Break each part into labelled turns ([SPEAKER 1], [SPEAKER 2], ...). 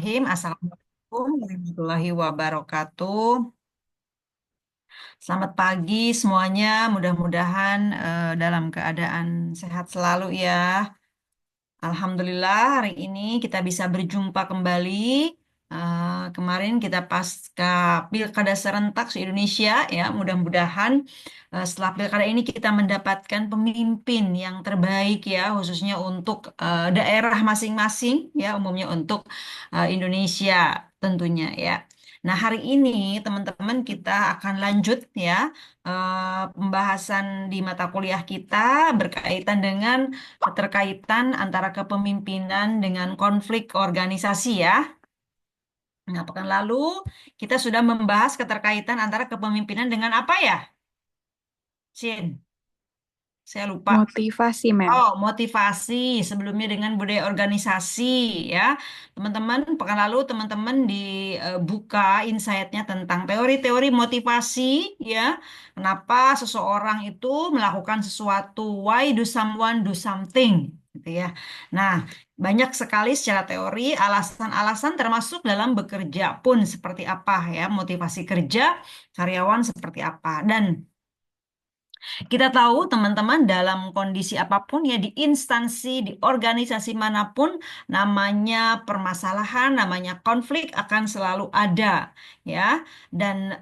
[SPEAKER 1] Bismillahirrahmanirrahim. Assalamualaikum warahmatullahi wabarakatuh. Selamat pagi semuanya. Mudah-mudahan dalam keadaan sehat selalu ya. Alhamdulillah hari ini kita bisa berjumpa kembali. Kemarin kita pasca Pilkada serentak se-Indonesia ya. Mudah-mudahan setelah pilkada ini kita mendapatkan pemimpin yang terbaik ya, khususnya untuk daerah masing-masing ya, umumnya untuk Indonesia tentunya ya. Nah, hari ini teman-teman kita akan lanjut ya pembahasan di mata kuliah kita berkaitan dengan keterkaitan antara kepemimpinan dengan konflik organisasi ya. Nah, pekan lalu kita sudah membahas keterkaitan antara kepemimpinan dengan apa ya? Sin, saya lupa.
[SPEAKER 2] Motivasi, Mem.
[SPEAKER 1] Oh, motivasi sebelumnya dengan budaya organisasi ya. Teman-teman, pekan lalu teman-teman dibuka insight-nya tentang teori-teori motivasi ya. Kenapa seseorang itu melakukan sesuatu? Why do someone do something? Gitu ya. Nah, banyak sekali secara teori alasan-alasan termasuk dalam bekerja pun seperti apa ya, motivasi kerja karyawan seperti apa. Dan kita tahu teman-teman dalam kondisi apapun ya di instansi, di organisasi manapun namanya permasalahan, namanya konflik akan selalu ada ya. Dan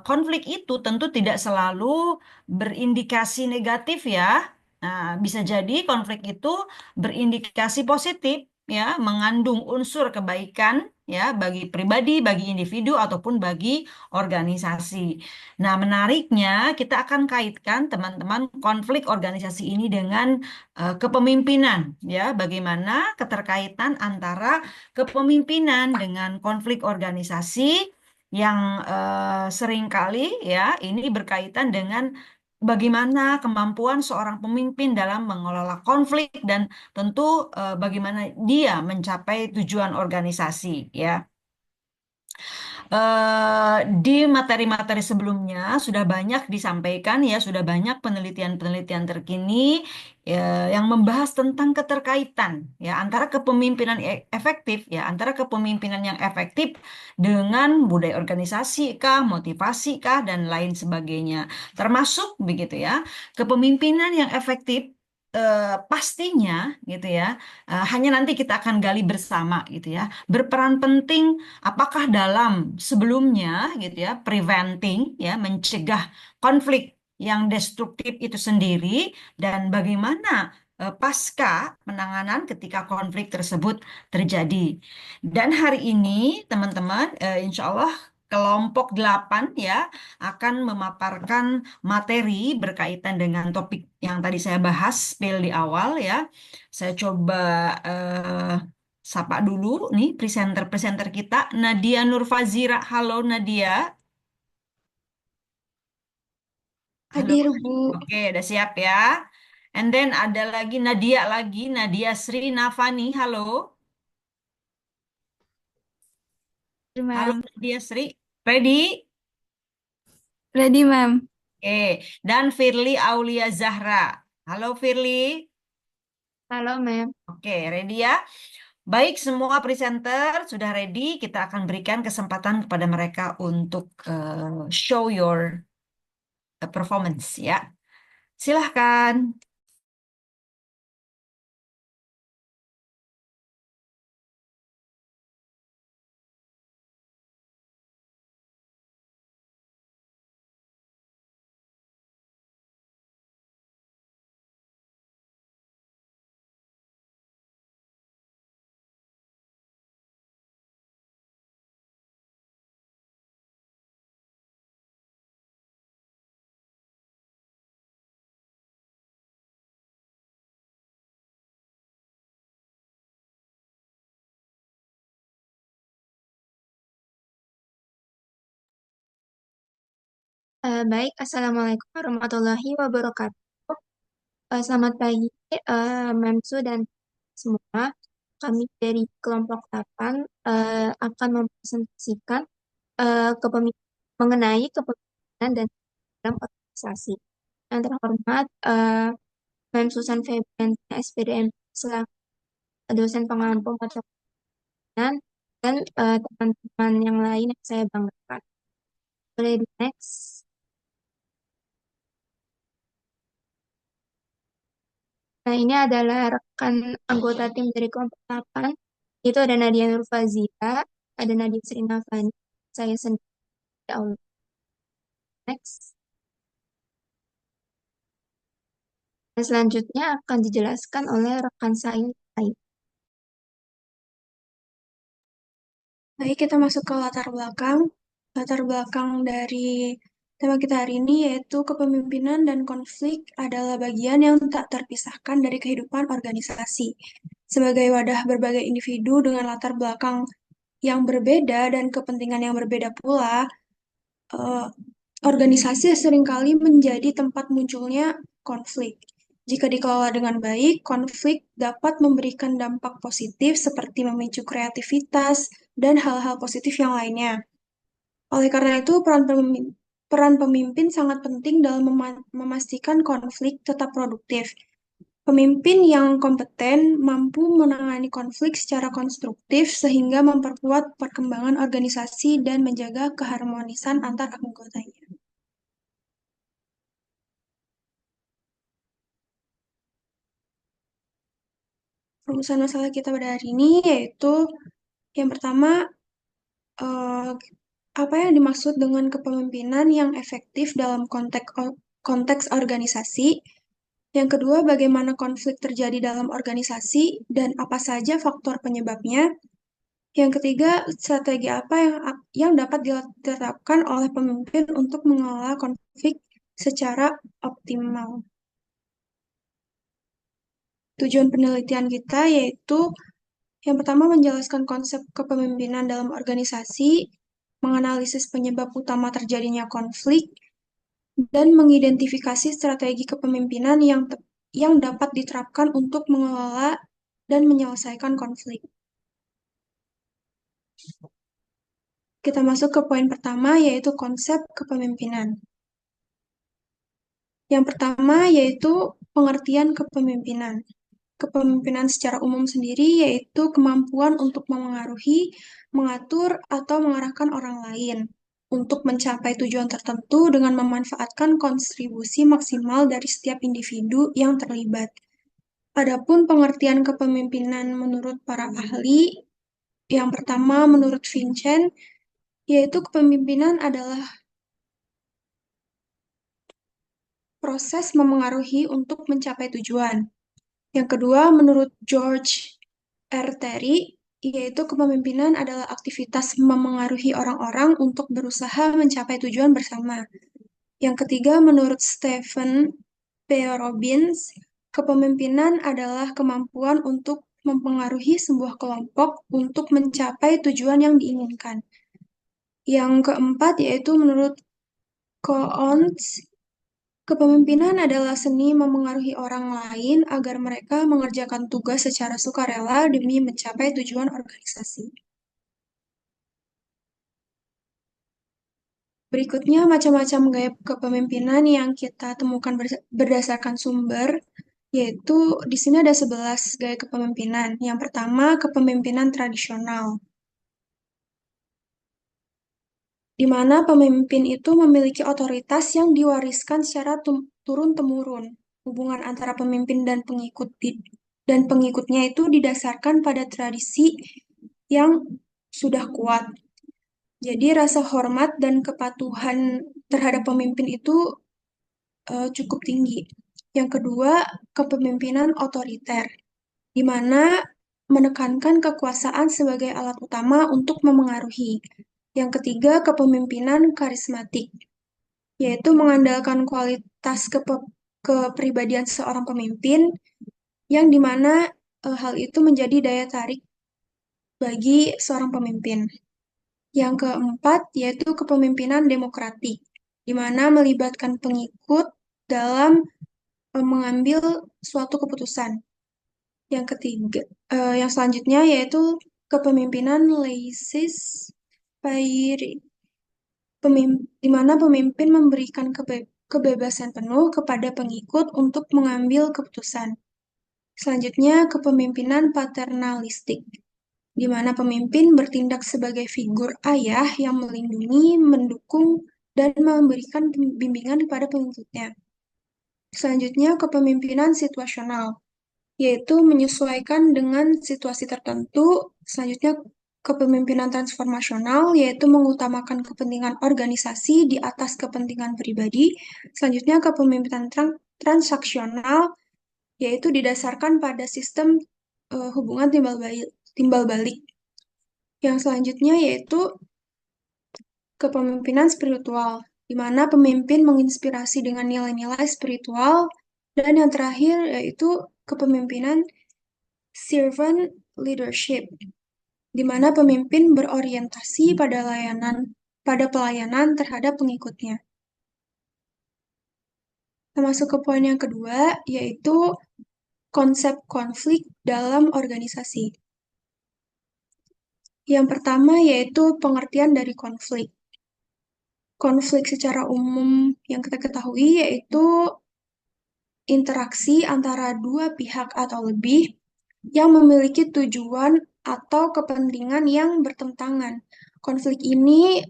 [SPEAKER 1] konflik itu tentu tidak selalu berindikasi negatif ya. Nah, bisa jadi konflik itu berindikasi positif ya, mengandung unsur kebaikan ya bagi pribadi, bagi individu ataupun bagi organisasi. Nah, menariknya kita akan kaitkan teman-teman konflik organisasi ini dengan kepemimpinan ya, bagaimana keterkaitan antara kepemimpinan dengan konflik organisasi yang seringkali ya ini berkaitan dengan bagaimana kemampuan seorang pemimpin dalam mengelola konflik dan tentu bagaimana dia mencapai tujuan organisasi ya. Di materi-materi sebelumnya sudah banyak disampaikan ya, sudah banyak penelitian-penelitian terkini yang membahas tentang keterkaitan ya antara kepemimpinan efektif ya, antara kepemimpinan yang efektif dengan budaya organisasi kah, motivasi kah dan lain sebagainya. Termasuk begitu ya, kepemimpinan yang efektif pastinya gitu ya, hanya nanti kita akan gali bersama gitu ya, berperan penting apakah dalam sebelumnya gitu ya, preventing ya, mencegah konflik yang destruktif itu sendiri dan bagaimana pasca penanganan ketika konflik tersebut terjadi. Dan hari ini teman-teman insya Allah kelompok 8 ya akan memaparkan materi berkaitan dengan topik yang tadi saya bahas spill di awal ya. Saya coba eh, sapa dulu nih presenter-presenter kita. Nadia Nurfazira. Halo Nadia. Halo.
[SPEAKER 2] Hadir, Bu.
[SPEAKER 1] Oke, udah siap ya. And then ada lagi Nadia lagi. Nadia Sri Navani. Halo. Halo
[SPEAKER 2] Ma'am.
[SPEAKER 1] Nadia Sri. Ready?
[SPEAKER 2] Ready, Ma'am.
[SPEAKER 1] Oke. Dan Firly Aulia Zahra. Halo Firly.
[SPEAKER 2] Halo, Ma'am.
[SPEAKER 1] Oke, ready ya? Baik, semua presenter sudah ready. Kita akan berikan kesempatan kepada mereka untuk show your performance ya. Silahkan.
[SPEAKER 2] Baik, Assalamualaikum warahmatullahi wabarakatuh. Selamat pagi, Ma'am Su dan semua. Kami dari kelompok 8 akan mempresentasikan mengenai kepemimpinan dan dalam organisasi. Yang terhormat, Ma'am Susan Febrian, SPDM, selaku dosen pengalaman pemata dan dan teman-teman yang lain yang saya banggakan. Boleh di next. Nah, ini adalah rekan anggota tim dari kelompok 8. Itu ada Nadia Nurfazia, ada Nadia Srinavani, saya sendiri. Ya Allah. Next. Dan selanjutnya akan dijelaskan oleh rekan saya.
[SPEAKER 3] Baik, kita masuk ke latar belakang. Latar belakang dari tema kita hari ini yaitu kepemimpinan dan konflik adalah bagian yang tak terpisahkan dari kehidupan organisasi. Sebagai wadah berbagai individu dengan latar belakang yang berbeda dan kepentingan yang berbeda pula, eh, organisasi seringkali menjadi tempat munculnya konflik. Jika dikelola dengan baik, konflik dapat memberikan dampak positif seperti memicu kreativitas dan hal-hal positif yang lainnya. Oleh karena itu, peran pemimpin sangat penting dalam memastikan konflik tetap produktif. Pemimpin yang kompeten mampu menangani konflik secara konstruktif sehingga memperkuat perkembangan organisasi dan menjaga keharmonisan antar anggotanya. Rumusan masalah kita pada hari ini yaitu yang pertama, eh, apa yang dimaksud dengan kepemimpinan yang efektif dalam konteks organisasi. Yang kedua, bagaimana konflik terjadi dalam organisasi dan apa saja faktor penyebabnya. Yang ketiga, strategi apa yang dapat diterapkan oleh pemimpin untuk mengelola konflik secara optimal. Tujuan penelitian kita yaitu yang pertama menjelaskan konsep kepemimpinan dalam organisasi, menganalisis penyebab utama terjadinya konflik, dan mengidentifikasi strategi kepemimpinan yang dapat diterapkan untuk mengelola dan menyelesaikan konflik. Kita masuk ke poin pertama, yaitu konsep kepemimpinan. Yang pertama yaitu pengertian kepemimpinan. Kepemimpinan secara umum sendiri yaitu kemampuan untuk memengaruhi, mengatur, atau mengarahkan orang lain untuk mencapai tujuan tertentu dengan memanfaatkan kontribusi maksimal dari setiap individu yang terlibat. Adapun pengertian kepemimpinan menurut para ahli, yang pertama menurut Vincent, yaitu kepemimpinan adalah proses memengaruhi untuk mencapai tujuan. Yang kedua, menurut George R. Terry, yaitu kepemimpinan adalah aktivitas memengaruhi orang-orang untuk berusaha mencapai tujuan bersama. Yang ketiga, menurut Stephen P. Robbins, kepemimpinan adalah kemampuan untuk mempengaruhi sebuah kelompok untuk mencapai tujuan yang diinginkan. Yang keempat, yaitu menurut Coons, kepemimpinan adalah seni memengaruhi orang lain agar mereka mengerjakan tugas secara sukarela demi mencapai tujuan organisasi. Berikutnya, macam-macam gaya kepemimpinan yang kita temukan berdasarkan sumber, yaitu di sini ada 11 gaya kepemimpinan. Yang pertama, kepemimpinan tradisional, di mana pemimpin itu memiliki otoritas yang diwariskan secara turun-temurun. Hubungan antara pemimpin dan pengikutnya itu didasarkan pada tradisi yang sudah kuat. Jadi rasa hormat dan kepatuhan terhadap pemimpin itu cukup tinggi. Yang kedua, kepemimpinan otoriter, di mana menekankan kekuasaan sebagai alat utama untuk memengaruhi. Yang ketiga, kepemimpinan karismatik, yaitu mengandalkan kualitas kepribadian seorang pemimpin, yang dimana hal itu menjadi daya tarik bagi seorang pemimpin. Yang keempat, yaitu kepemimpinan demokratik, di mana melibatkan pengikut dalam mengambil suatu keputusan. Yang ketiga, yang selanjutnya yaitu kepemimpinan laissez-faire, di mana pemimpin memberikan kebebasan penuh kepada pengikut untuk mengambil keputusan. Selanjutnya, kepemimpinan paternalistik, di mana pemimpin bertindak sebagai figur ayah yang melindungi, mendukung, dan memberikan bimbingan kepada pengikutnya. Selanjutnya, kepemimpinan situasional, yaitu menyesuaikan dengan situasi tertentu. Selanjutnya, kepemimpinan transformasional, yaitu mengutamakan kepentingan organisasi di atas kepentingan pribadi. Selanjutnya, kepemimpinan transaksional, yaitu didasarkan pada sistem hubungan timbal balik. Yang selanjutnya yaitu kepemimpinan spiritual, di mana pemimpin menginspirasi dengan nilai-nilai spiritual. Dan yang terakhir yaitu kepemimpinan servant leadership, di mana pemimpin berorientasi pada pelayanan terhadap pengikutnya. Kita masuk ke poin yang kedua, yaitu konsep konflik dalam organisasi. Yang pertama yaitu pengertian dari konflik. Konflik secara umum yang kita ketahui yaitu interaksi antara dua pihak atau lebih yang memiliki tujuan atau kepentingan yang bertentangan. Konflik ini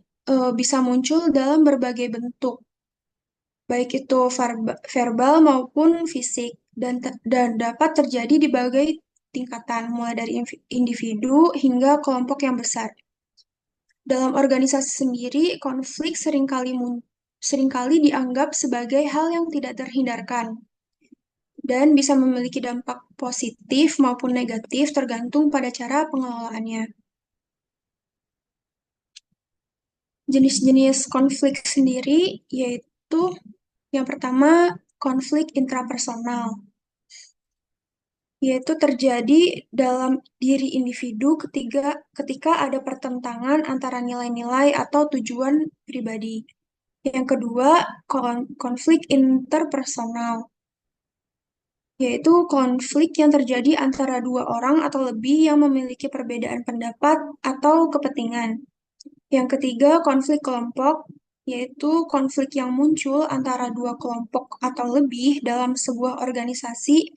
[SPEAKER 3] bisa muncul dalam berbagai bentuk, baik itu verbal maupun fisik, dan dapat terjadi di berbagai tingkatan, mulai dari individu hingga kelompok yang besar. Dalam organisasi sendiri, konflik seringkali dianggap sebagai hal yang tidak terhindarkan dan bisa memiliki dampak positif maupun negatif tergantung pada cara pengelolaannya. Jenis-jenis konflik sendiri yaitu yang pertama konflik intrapersonal, yaitu terjadi dalam diri individu ketika ada pertentangan antara nilai-nilai atau tujuan pribadi. Yang kedua, konflik interpersonal, yaitu konflik yang terjadi antara dua orang atau lebih yang memiliki perbedaan pendapat atau kepentingan. Yang ketiga, konflik kelompok, yaitu konflik yang muncul antara dua kelompok atau lebih dalam sebuah organisasi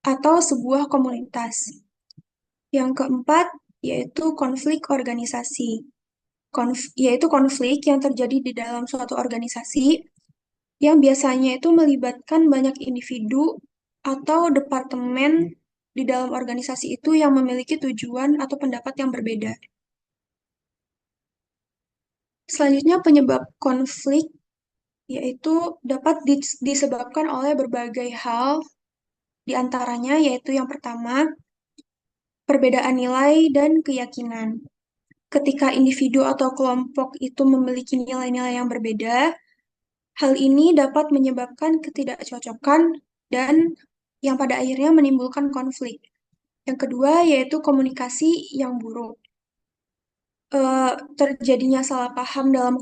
[SPEAKER 3] atau sebuah komunitas. Yang keempat, yaitu konflik organisasi, yaitu konflik yang terjadi di dalam suatu organisasi yang biasanya itu melibatkan banyak individu atau departemen di dalam organisasi itu yang memiliki tujuan atau pendapat yang berbeda. Selanjutnya, penyebab konflik yaitu dapat disebabkan oleh berbagai hal, di antaranya yaitu yang pertama, perbedaan nilai dan keyakinan. Ketika individu atau kelompok itu memiliki nilai-nilai yang berbeda, hal ini dapat menyebabkan ketidakcocokan dan yang pada akhirnya menimbulkan konflik. Yang kedua yaitu komunikasi yang buruk. Terjadinya salah paham dalam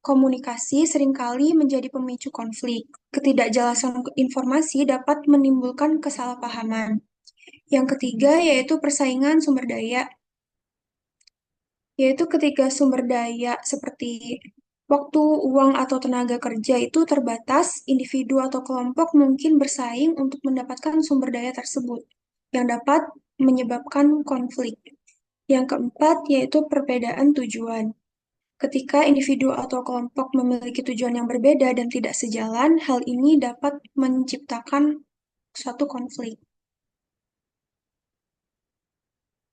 [SPEAKER 3] komunikasi seringkali menjadi pemicu konflik. Ketidakjelasan informasi dapat menimbulkan kesalahpahaman. Yang ketiga yaitu persaingan sumber daya, yaitu ketika sumber daya seperti waktu, uang, atau tenaga kerja itu terbatas, individu atau kelompok mungkin bersaing untuk mendapatkan sumber daya tersebut, yang dapat menyebabkan konflik. Yang keempat, yaitu perbedaan tujuan. Ketika individu atau kelompok memiliki tujuan yang berbeda dan tidak sejalan, hal ini dapat menciptakan suatu konflik.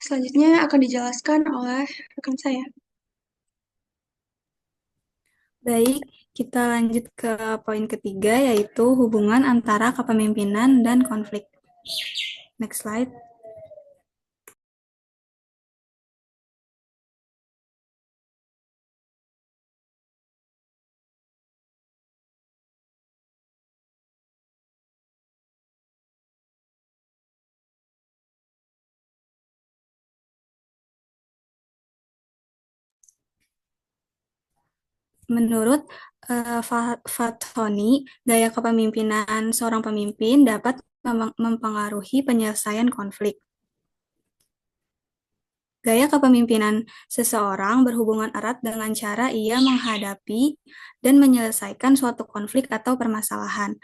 [SPEAKER 3] Selanjutnya akan dijelaskan oleh rekan saya.
[SPEAKER 4] Baik, kita lanjut ke poin ketiga, yaitu hubungan antara kepemimpinan dan konflik. Next slide. Menurut Fatoni, gaya kepemimpinan seorang pemimpin dapat mempengaruhi penyelesaian konflik. Gaya kepemimpinan seseorang berhubungan erat dengan cara ia menghadapi dan menyelesaikan suatu konflik atau permasalahan.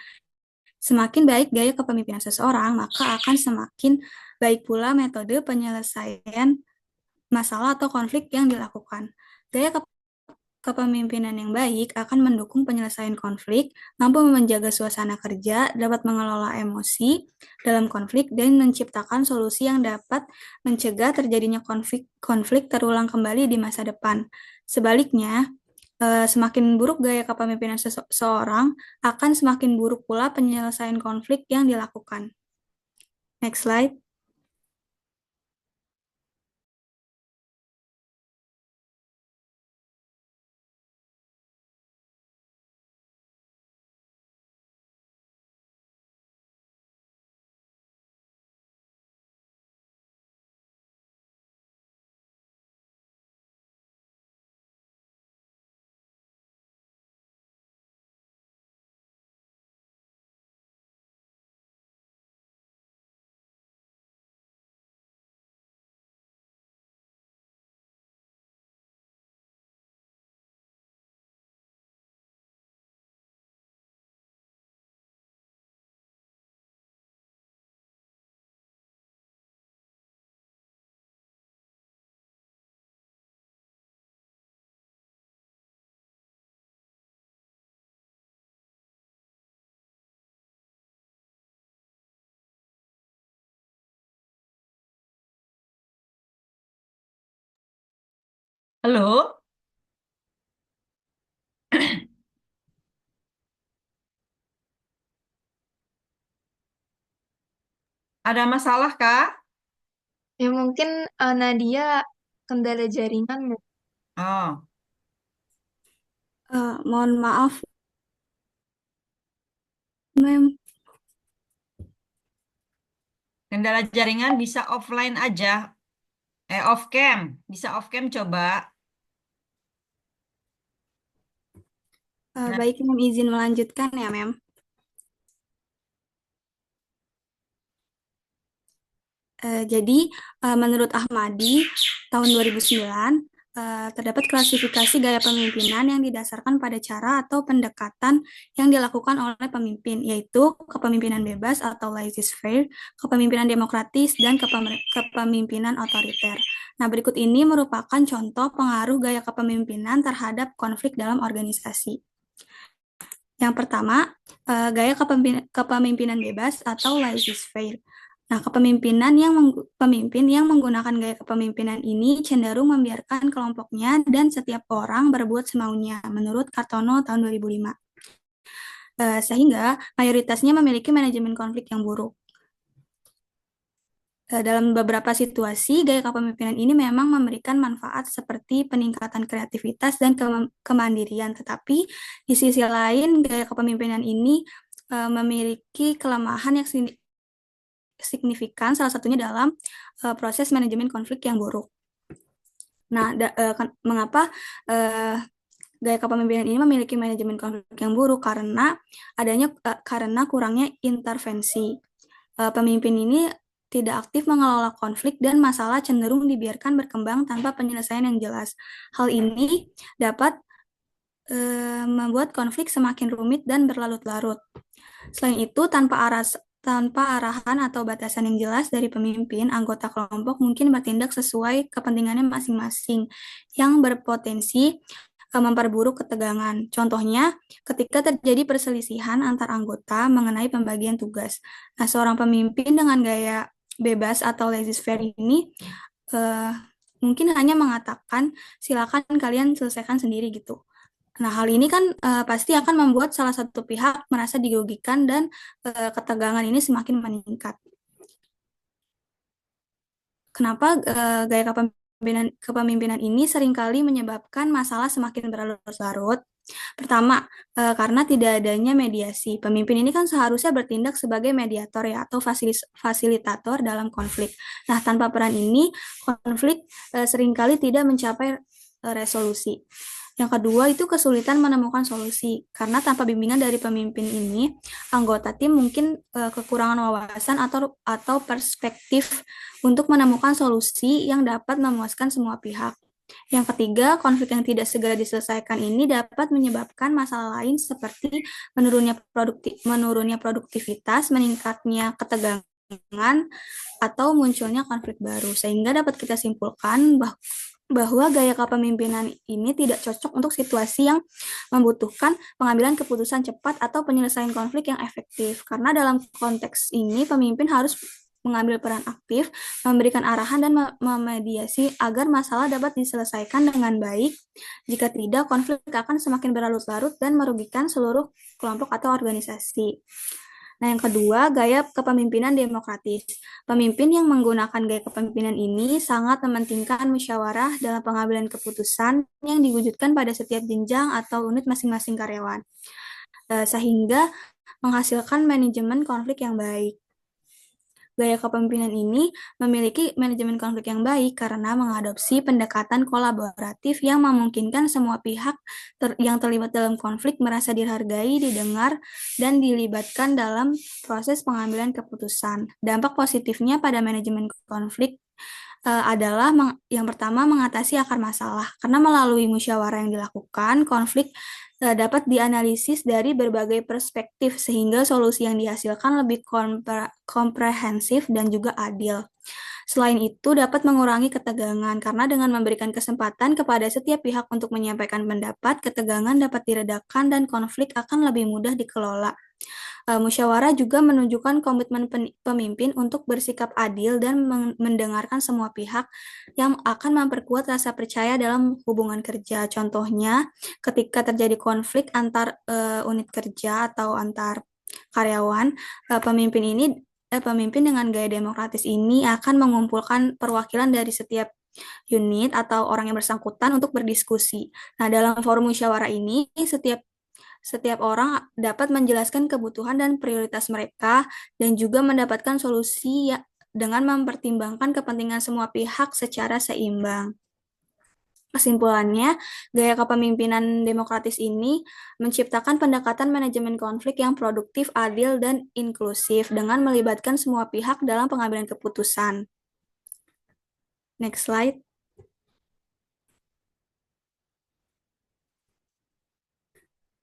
[SPEAKER 4] Semakin baik gaya kepemimpinan seseorang, maka akan semakin baik pula metode penyelesaian masalah atau konflik yang dilakukan. Gaya kepemimpinan yang baik akan mendukung penyelesaian konflik, mampu menjaga suasana kerja, dapat mengelola emosi dalam konflik, dan menciptakan solusi yang dapat mencegah terjadinya konflik terulang kembali di masa depan. Sebaliknya, semakin buruk gaya kepemimpinan seseorang, akan semakin buruk pula penyelesaian konflik yang dilakukan. Next slide.
[SPEAKER 1] Halo, ada masalah kah?
[SPEAKER 2] Ya mungkin Nadia kendala jaringan.
[SPEAKER 1] Oh,
[SPEAKER 4] Mohon maaf, Mem.
[SPEAKER 1] kendala jaringan bisa offline aja. Off cam. Bisa off cam coba. Nah,
[SPEAKER 4] Baik, Mem, izin melanjutkan ya, Mem. Jadi, menurut Ahmadi, tahun 2009, terdapat klasifikasi gaya kepemimpinan yang didasarkan pada cara atau pendekatan yang dilakukan oleh pemimpin, yaitu kepemimpinan bebas atau laissez-faire, kepemimpinan demokratis, dan kepemimpinan otoriter. Nah, berikut ini merupakan contoh pengaruh gaya kepemimpinan terhadap konflik dalam organisasi. Yang pertama, gaya kepemimpinan bebas atau laissez-faire. Nah, pemimpin yang menggunakan gaya kepemimpinan ini cenderung membiarkan kelompoknya dan setiap orang berbuat semaunya, menurut Kartono tahun 2005. Sehingga mayoritasnya memiliki manajemen konflik yang buruk. Dalam beberapa situasi, gaya kepemimpinan ini memang memberikan manfaat seperti peningkatan kreativitas dan kemandirian, tetapi di sisi lain, gaya kepemimpinan ini memiliki kelemahan yang signifikan, salah satunya dalam proses manajemen konflik yang buruk. Nah, mengapa gaya kepemimpinan ini memiliki manajemen konflik yang buruk? Karena kurangnya intervensi. Pemimpin ini tidak aktif mengelola konflik dan masalah cenderung dibiarkan berkembang tanpa penyelesaian yang jelas. Hal ini dapat membuat konflik semakin rumit dan berlarut-larut. Selain itu, tanpa arahan atau batasan yang jelas dari pemimpin, anggota kelompok mungkin bertindak sesuai kepentingannya masing-masing yang berpotensi memperburuk ketegangan. Contohnya, ketika terjadi perselisihan antar anggota mengenai pembagian tugas. Nah, seorang pemimpin dengan gaya bebas atau laissez-faire ini mungkin hanya mengatakan, silakan kalian selesaikan sendiri gitu. Nah, hal ini kan pasti akan membuat salah satu pihak merasa dirugikan dan ketegangan ini semakin meningkat. Kenapa gaya kepemimpinan ini seringkali menyebabkan masalah semakin berlarut-larut? Pertama, karena tidak adanya mediasi. Pemimpin ini kan seharusnya bertindak sebagai mediator ya, atau fasilitator dalam konflik. Nah, tanpa peran ini, konflik seringkali tidak mencapai resolusi. Yang kedua itu kesulitan menemukan solusi, karena tanpa bimbingan dari pemimpin ini, anggota tim mungkin kekurangan wawasan atau perspektif untuk menemukan solusi yang dapat memuaskan semua pihak. Yang ketiga, konflik yang tidak segera diselesaikan ini dapat menyebabkan masalah lain seperti menurunnya produktivitas, meningkatnya ketegangan, ketegangan atau munculnya konflik baru. Sehingga dapat kita simpulkan bahwa gaya kepemimpinan ini tidak cocok untuk situasi yang membutuhkan pengambilan keputusan cepat atau penyelesaian konflik yang efektif. Karena dalam konteks ini pemimpin harus mengambil peran aktif, memberikan arahan dan memediasi agar masalah dapat diselesaikan dengan baik. Jika tidak, konflik akan semakin berlarut-larut dan merugikan seluruh kelompok atau organisasi. Nah, yang kedua, gaya kepemimpinan demokratis. Pemimpin yang menggunakan gaya kepemimpinan ini sangat mementingkan musyawarah dalam pengambilan keputusan yang diwujudkan pada setiap jenjang atau unit masing-masing karyawan, sehingga menghasilkan manajemen konflik yang baik. Gaya kepemimpinan ini memiliki manajemen konflik yang baik karena mengadopsi pendekatan kolaboratif yang memungkinkan semua pihak yang terlibat dalam konflik merasa dihargai, didengar, dan dilibatkan dalam proses pengambilan keputusan. Dampak positifnya pada manajemen konflik adalah yang pertama mengatasi akar masalah. Karena melalui musyawarah yang dilakukan, konflik dapat dianalisis dari berbagai perspektif sehingga solusi yang dihasilkan lebih komprehensif dan juga adil. Selain itu, dapat mengurangi ketegangan karena dengan memberikan kesempatan kepada setiap pihak untuk menyampaikan pendapat, ketegangan dapat diredakan dan konflik akan lebih mudah dikelola. Musyawarah juga menunjukkan komitmen pemimpin untuk bersikap adil dan mendengarkan semua pihak yang akan memperkuat rasa percaya dalam hubungan kerja. Contohnya, ketika terjadi konflik antar unit kerja atau antar karyawan, pemimpin dengan gaya demokratis ini akan mengumpulkan perwakilan dari setiap unit atau orang yang bersangkutan untuk berdiskusi. Nah, dalam forum musyawarah ini, setiap orang dapat menjelaskan kebutuhan dan prioritas mereka dan juga mendapatkan solusi dengan mempertimbangkan kepentingan semua pihak secara seimbang. Kesimpulannya, gaya kepemimpinan demokratis ini menciptakan pendekatan manajemen konflik yang produktif, adil, dan inklusif dengan melibatkan semua pihak dalam pengambilan keputusan. Next slide.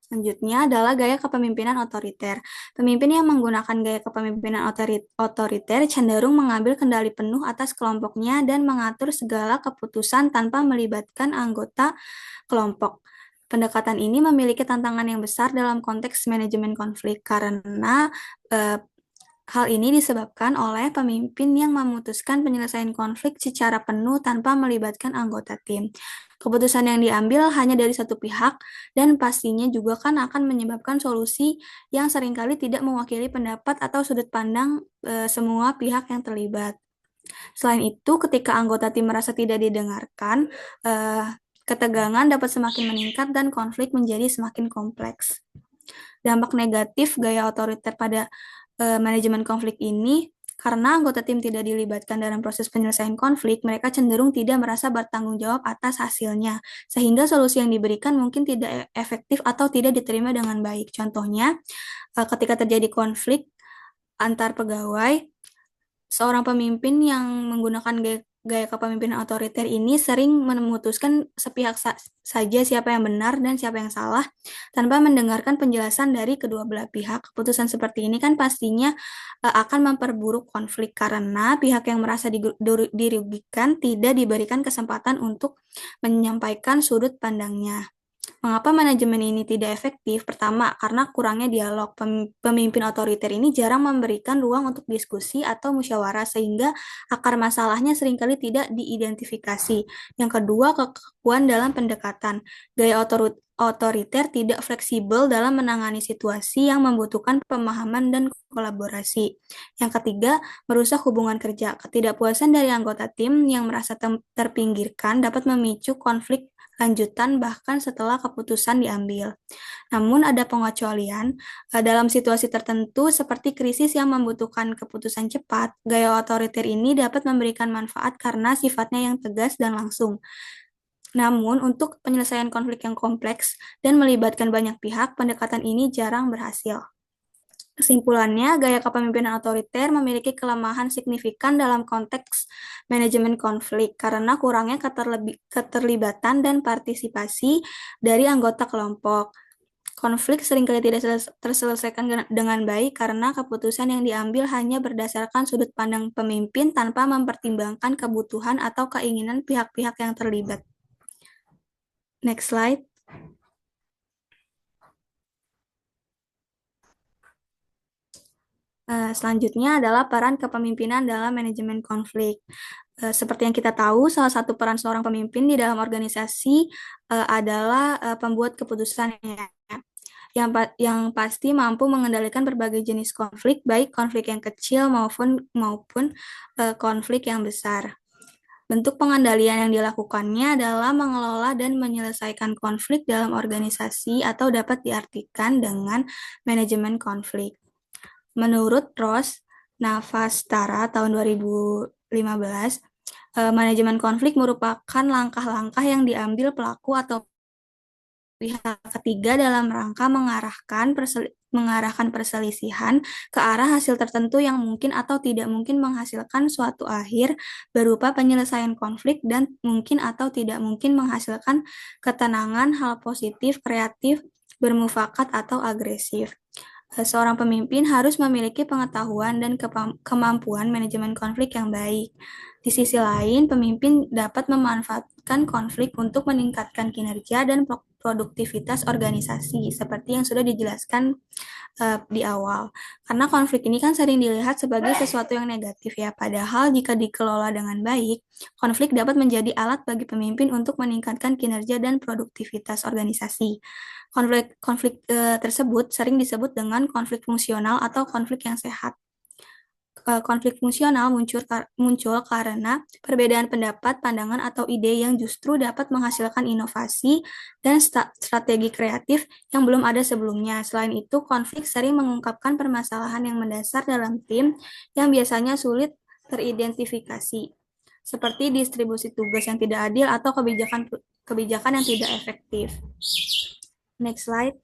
[SPEAKER 4] Selanjutnya adalah gaya kepemimpinan otoriter. Pemimpin yang menggunakan gaya kepemimpinan otoriter cenderung mengambil kendali penuh atas kelompoknya dan mengatur segala keputusan tanpa melibatkan anggota kelompok. Pendekatan ini memiliki tantangan yang besar dalam konteks manajemen konflik karena hal ini disebabkan oleh pemimpin yang memutuskan penyelesaian konflik secara penuh tanpa melibatkan anggota tim. Keputusan yang diambil hanya dari satu pihak dan pastinya juga akan menyebabkan solusi yang seringkali tidak mewakili pendapat atau sudut pandang semua pihak yang terlibat. Selain itu, ketika anggota tim merasa tidak didengarkan, ketegangan dapat semakin meningkat dan konflik menjadi semakin kompleks. Dampak negatif gaya otoriter pada manajemen konflik ini, karena anggota tim tidak dilibatkan dalam proses penyelesaian konflik, mereka cenderung tidak merasa bertanggung jawab atas hasilnya, sehingga solusi yang diberikan mungkin tidak efektif atau tidak diterima dengan baik. Contohnya, ketika terjadi konflik antar pegawai, seorang pemimpin yang menggunakan gaya kepemimpinan otoriter ini sering memutuskan sepihak saja siapa yang benar dan siapa yang salah tanpa mendengarkan penjelasan dari kedua belah pihak. Keputusan seperti ini kan pastinya akan memperburuk konflik karena pihak yang merasa dirugikan tidak diberikan kesempatan untuk menyampaikan sudut pandangnya. Mengapa manajemen ini tidak efektif? Pertama, karena kurangnya dialog. Pemimpin otoriter ini jarang memberikan ruang untuk diskusi atau musyawarah sehingga akar masalahnya seringkali tidak diidentifikasi. Yang kedua, kekakuan dalam pendekatan. Gaya otoriter tidak fleksibel dalam menangani situasi yang membutuhkan pemahaman dan kolaborasi. Yang ketiga, merusak hubungan kerja. Ketidakpuasan dari anggota tim yang merasa terpinggirkan dapat memicu konflik lanjutan bahkan setelah keputusan diambil. Namun ada pengecualian dalam situasi tertentu seperti krisis yang membutuhkan keputusan cepat. Gaya otoriter ini dapat memberikan manfaat karena sifatnya yang tegas dan langsung. Namun untuk penyelesaian konflik yang kompleks dan melibatkan banyak pihak, pendekatan ini jarang berhasil. Kesimpulannya, gaya kepemimpinan otoriter memiliki kelemahan signifikan dalam konteks manajemen konflik karena kurangnya keterlibatan dan partisipasi dari anggota kelompok. Konflik seringkali tidak terselesaikan dengan baik karena keputusan yang diambil hanya berdasarkan sudut pandang pemimpin tanpa mempertimbangkan kebutuhan atau keinginan pihak-pihak yang terlibat. Next slide. Selanjutnya adalah peran kepemimpinan dalam manajemen konflik. Seperti yang kita tahu, salah satu peran seorang pemimpin di dalam organisasi adalah pembuat keputusan yang pasti mampu mengendalikan berbagai jenis konflik, baik konflik yang kecil maupun konflik yang besar. Bentuk pengendalian yang dilakukannya adalah mengelola dan menyelesaikan konflik dalam organisasi atau dapat diartikan dengan manajemen konflik. Menurut Ross Navastara tahun 2015, manajemen konflik merupakan langkah-langkah yang diambil pelaku atau pihak ketiga dalam rangka mengarahkan perselisihan ke arah hasil tertentu yang mungkin atau tidak mungkin menghasilkan suatu akhir berupa penyelesaian konflik dan mungkin atau tidak mungkin menghasilkan ketenangan, hal positif, kreatif, bermufakat, atau agresif. Seorang pemimpin harus memiliki pengetahuan dan kemampuan manajemen konflik yang baik. Di sisi lain, pemimpin dapat memanfaatkan konflik untuk meningkatkan kinerja dan produktivitas organisasi, seperti yang sudah dijelaskan di awal. Karena konflik ini kan sering dilihat sebagai sesuatu yang negatif ya, padahal jika dikelola dengan baik, konflik dapat menjadi alat bagi pemimpin untuk meningkatkan kinerja dan produktivitas organisasi. Konflik tersebut sering disebut dengan konflik fungsional atau konflik yang sehat. Konflik fungsional muncul karena perbedaan pendapat, pandangan, atau ide yang justru dapat menghasilkan inovasi dan strategi kreatif yang belum ada sebelumnya. Selain itu, konflik sering mengungkapkan permasalahan yang mendasar dalam tim yang biasanya sulit teridentifikasi, seperti distribusi tugas yang tidak adil atau kebijakan yang tidak efektif. Next slide.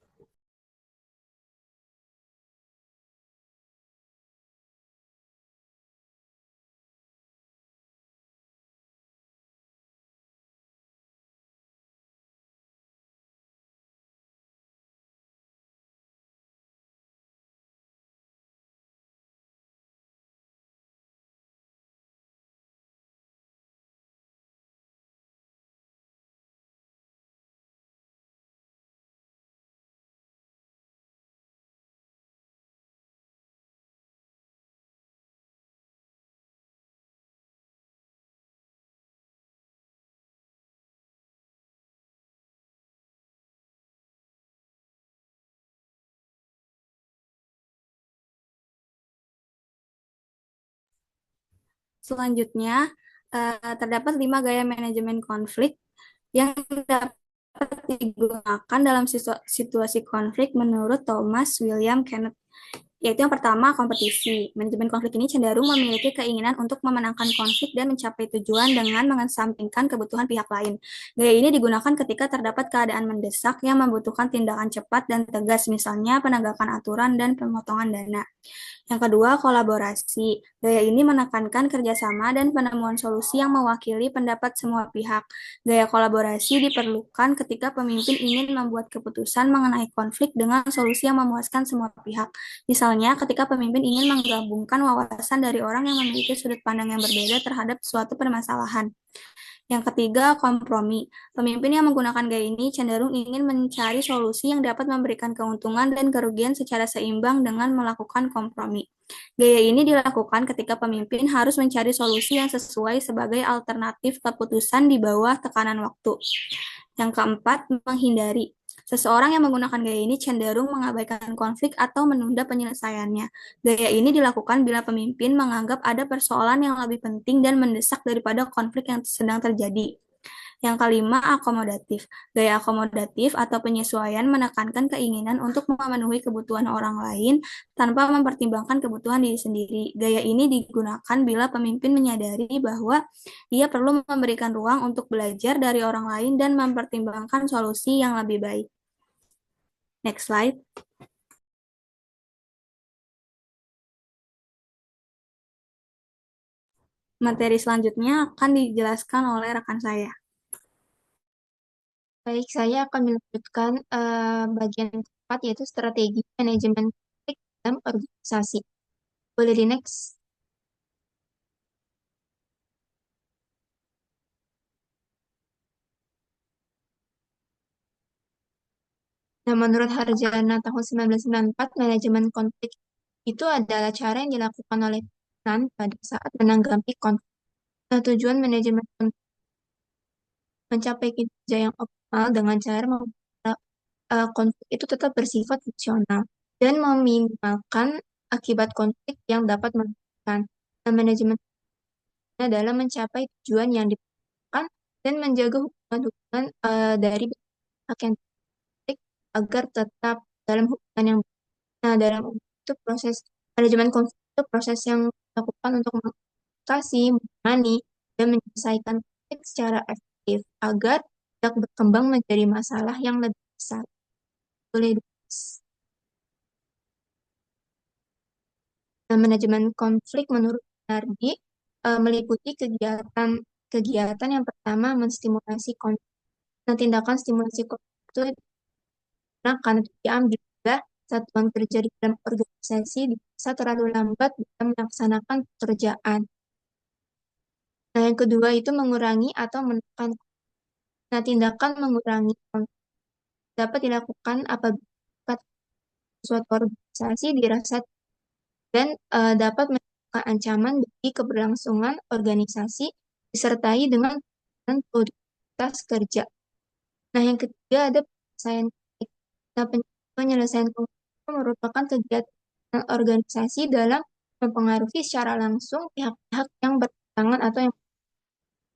[SPEAKER 4] Selanjutnya, terdapat 5 gaya manajemen konflik yang dapat digunakan dalam situasi konflik menurut Thomas William Kenneth. Yaitu yang pertama, kompetisi. Manajemen konflik ini cenderung memiliki keinginan untuk memenangkan konflik dan mencapai tujuan dengan mengesampingkan kebutuhan pihak lain. Gaya ini digunakan ketika terdapat keadaan mendesak yang membutuhkan tindakan cepat dan tegas, misalnya penegakan aturan dan pemotongan dana. Yang kedua, kolaborasi. Gaya ini menekankan kerjasama dan penemuan solusi yang mewakili pendapat semua pihak. Gaya kolaborasi diperlukan ketika pemimpin ingin membuat keputusan mengenai konflik dengan solusi yang memuaskan semua pihak. Misalnya, ketika pemimpin ingin menggabungkan wawasan dari orang yang memiliki sudut pandang yang berbeda terhadap suatu permasalahan. Yang ketiga, kompromi. Pemimpin yang menggunakan gaya ini cenderung ingin mencari solusi yang dapat memberikan keuntungan dan kerugian secara seimbang dengan melakukan kompromi. Gaya ini dilakukan ketika pemimpin harus mencari solusi yang sesuai sebagai alternatif keputusan di bawah tekanan waktu. Yang keempat, menghindari. Seseorang yang menggunakan gaya ini cenderung mengabaikan konflik atau menunda penyelesaiannya. Gaya ini dilakukan bila pemimpin menganggap ada persoalan yang lebih penting dan mendesak daripada konflik yang sedang terjadi. Yang kelima, akomodatif. Gaya akomodatif atau penyesuaian menekankan keinginan untuk memenuhi kebutuhan orang lain tanpa mempertimbangkan kebutuhan diri sendiri. Gaya ini digunakan bila pemimpin menyadari bahwa ia perlu memberikan ruang untuk belajar dari orang lain dan mempertimbangkan solusi yang lebih baik. Next slide. Materi selanjutnya akan dijelaskan oleh rekan saya.
[SPEAKER 2] Baik, saya akan melanjutkan bagian keempat keempat yaitu strategi manajemen konflik dalam organisasi. Boleh di next. Nah, menurut Harjana tahun 1994, manajemen konflik itu adalah cara yang dilakukan oleh pimpinan pada saat menanggapi konflik. Nah, tujuan manajemen konflik mencapai kinerja yang optimal dengan cara membuat konflik itu tetap bersifat fungsional dan meminimalkan akibat konflik yang dapat menimbulkan. Nah, manajemen adalah mencapai tujuan yang diperlukan dan menjaga hubungan-hubungan dari pihak yang konflik agar tetap dalam hubungan yang baik. Nah, dalam itu proses manajemen konflik itu proses yang dilakukan untuk mengatasi, menangani, dan menyelesaikan konflik secara efektif agar tidak berkembang menjadi masalah yang lebih besar. Boleh dibahas. Nah, manajemen konflik menurut Nardi meliputi kegiatan yang pertama menstimulasi konflik. Nah, tindakan stimulasi konflik itu karena diambil oleh satuan kerja di dalam organisasi bisa terlalu lambat dalam melaksanakan pekerjaan. Nah, yang kedua itu mengurangi atau menekan. Nah, tindakan mengurangi konflik dapat dilakukan apabila suatu organisasi dirasa dan dapat menimbulkan ancaman bagi keberlangsungan organisasi disertai dengan penurunan produktivitas kerja. Nah, yang ketiga ada penyelesaian konflik. Nah, penyelesaian konflik itu merupakan kegiatan organisasi dalam mempengaruhi secara langsung pihak-pihak yang bertentangan atau yang.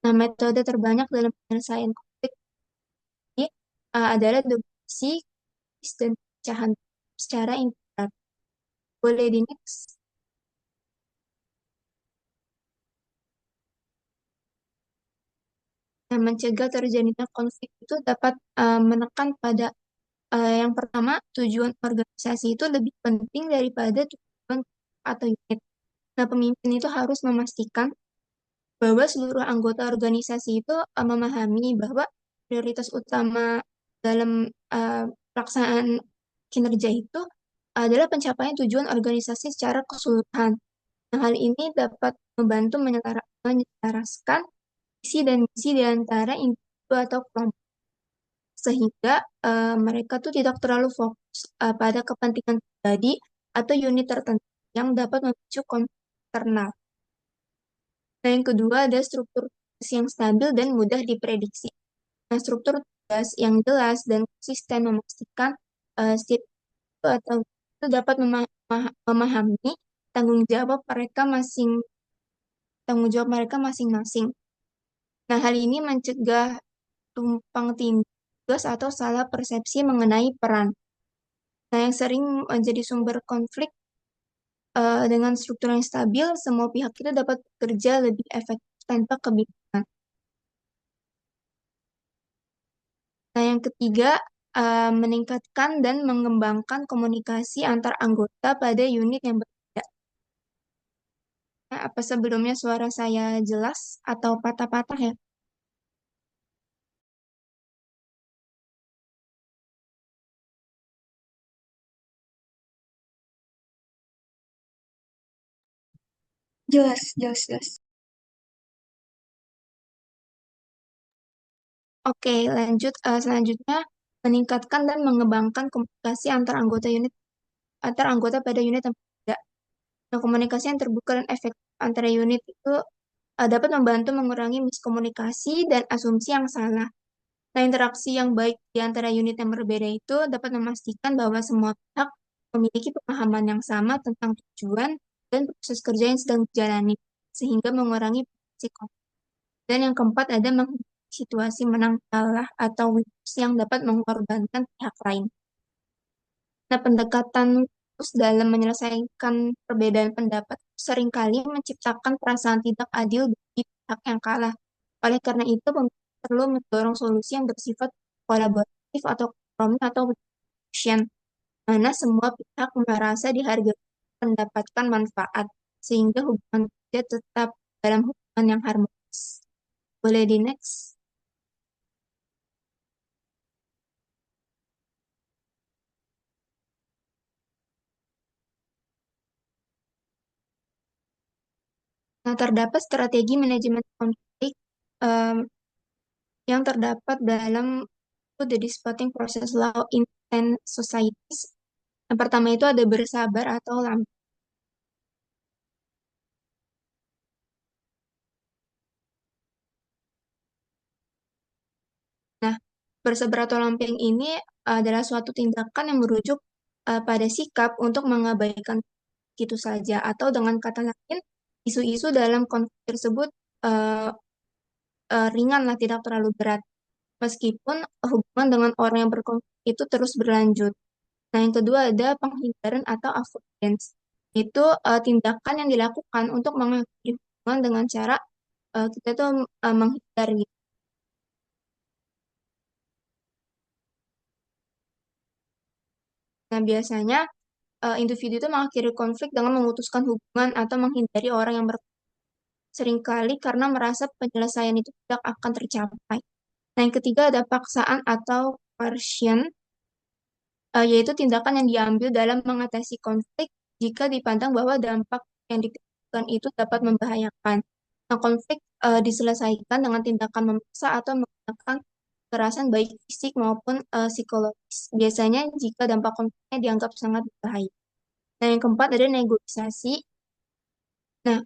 [SPEAKER 2] Nah, metode terbanyak dalam penyelesaian konflik ini adalah deduksi, dan pecahan secara integratif. Boleh di next. Nah, mencegah terjadinya konflik itu dapat menekan pada yang pertama, tujuan organisasi itu lebih penting daripada tujuan atau unit. Nah, pemimpin itu harus memastikan bahwa seluruh anggota organisasi itu memahami bahwa prioritas utama dalam pelaksanaan kinerja itu adalah pencapaian tujuan organisasi secara keseluruhan. Nah, hal ini dapat membantu menyelaraskan visi dan misi di antara individu atau kelompok sehingga mereka tuh tidak terlalu fokus pada kepentingan pribadi atau unit tertentu yang dapat memicu konflik internal. Nah, yang kedua ada struktur tugas yang stabil dan mudah diprediksi. Nah, struktur tugas yang jelas dan konsisten memastikan setiap itu atau itu dapat memahami tanggung jawab mereka masing-masing. Nah, hal ini mencegah tumpang tindih tugas atau salah persepsi mengenai peran. Nah, yang sering menjadi sumber konflik dengan struktur yang stabil, semua pihak itu dapat bekerja lebih efektif tanpa kebingungan. Nah, yang ketiga, meningkatkan dan mengembangkan komunikasi antar anggota pada unit yang berbeda. Nah, apa sebelumnya suara saya jelas atau patah-patah ya?
[SPEAKER 3] Jelas, jelas, jelas.
[SPEAKER 2] Oke, lanjut. Selanjutnya, meningkatkan dan mengembangkan komunikasi antar anggota pada unit yang berbeda. Nah, komunikasi yang terbuka dan efektif antara unit itu dapat membantu mengurangi miskomunikasi dan asumsi yang salah. Nah, interaksi yang baik di antara unit yang berbeda itu dapat memastikan bahwa semua pihak memiliki pemahaman yang sama tentang tujuan dan proses kerja yang sedang dijalani, sehingga mengurangi risiko. Dan yang keempat ada situasi menang kalah atau winners yang dapat mengorbankan pihak lain. Nah, pendekatan khusus dalam menyelesaikan perbedaan pendapat seringkali menciptakan perasaan tidak adil bagi pihak yang kalah. Oleh karena itu, pemimpin perlu mendorong solusi yang bersifat kolaboratif atau kompromi atau negotiation, mana semua pihak merasa dihargai mendapatkan manfaat, sehingga hubungan kerja tetap dalam hubungan yang harmonis. Boleh di next? Nah, terdapat strategi manajemen konflik yang terdapat dalam The Despoting Process Law in 10 Societies. Yang pertama itu ada bersabar atau lamping. Nah, bersabar atau lamping ini adalah suatu tindakan yang merujuk pada sikap untuk mengabaikan gitu saja, atau dengan kata lain, isu-isu dalam konflik tersebut uh, ringan lah, tidak terlalu berat, meskipun hubungan dengan orang yang berkonflik itu terus berlanjut. Nah, yang kedua ada penghindaran atau avoidance. Itu tindakan yang dilakukan untuk mengakhiri hubungan dengan cara kita tuh menghindar gitu. Nah, biasanya individu itu mengakhiri konflik dengan memutuskan hubungan atau menghindari orang yang seringkali karena merasa penyelesaian itu tidak akan tercapai. Nah, yang ketiga ada paksaan atau coercion, yaitu tindakan yang diambil dalam mengatasi konflik jika dipandang bahwa dampak yang ditimbulkan itu dapat membahayakan. Nah, konflik diselesaikan dengan tindakan memaksa atau menggunakan kekerasan baik fisik maupun psikologis. Biasanya jika dampak konfliknya dianggap sangat berbahaya. Nah, yang keempat ada negosiasi. Nah,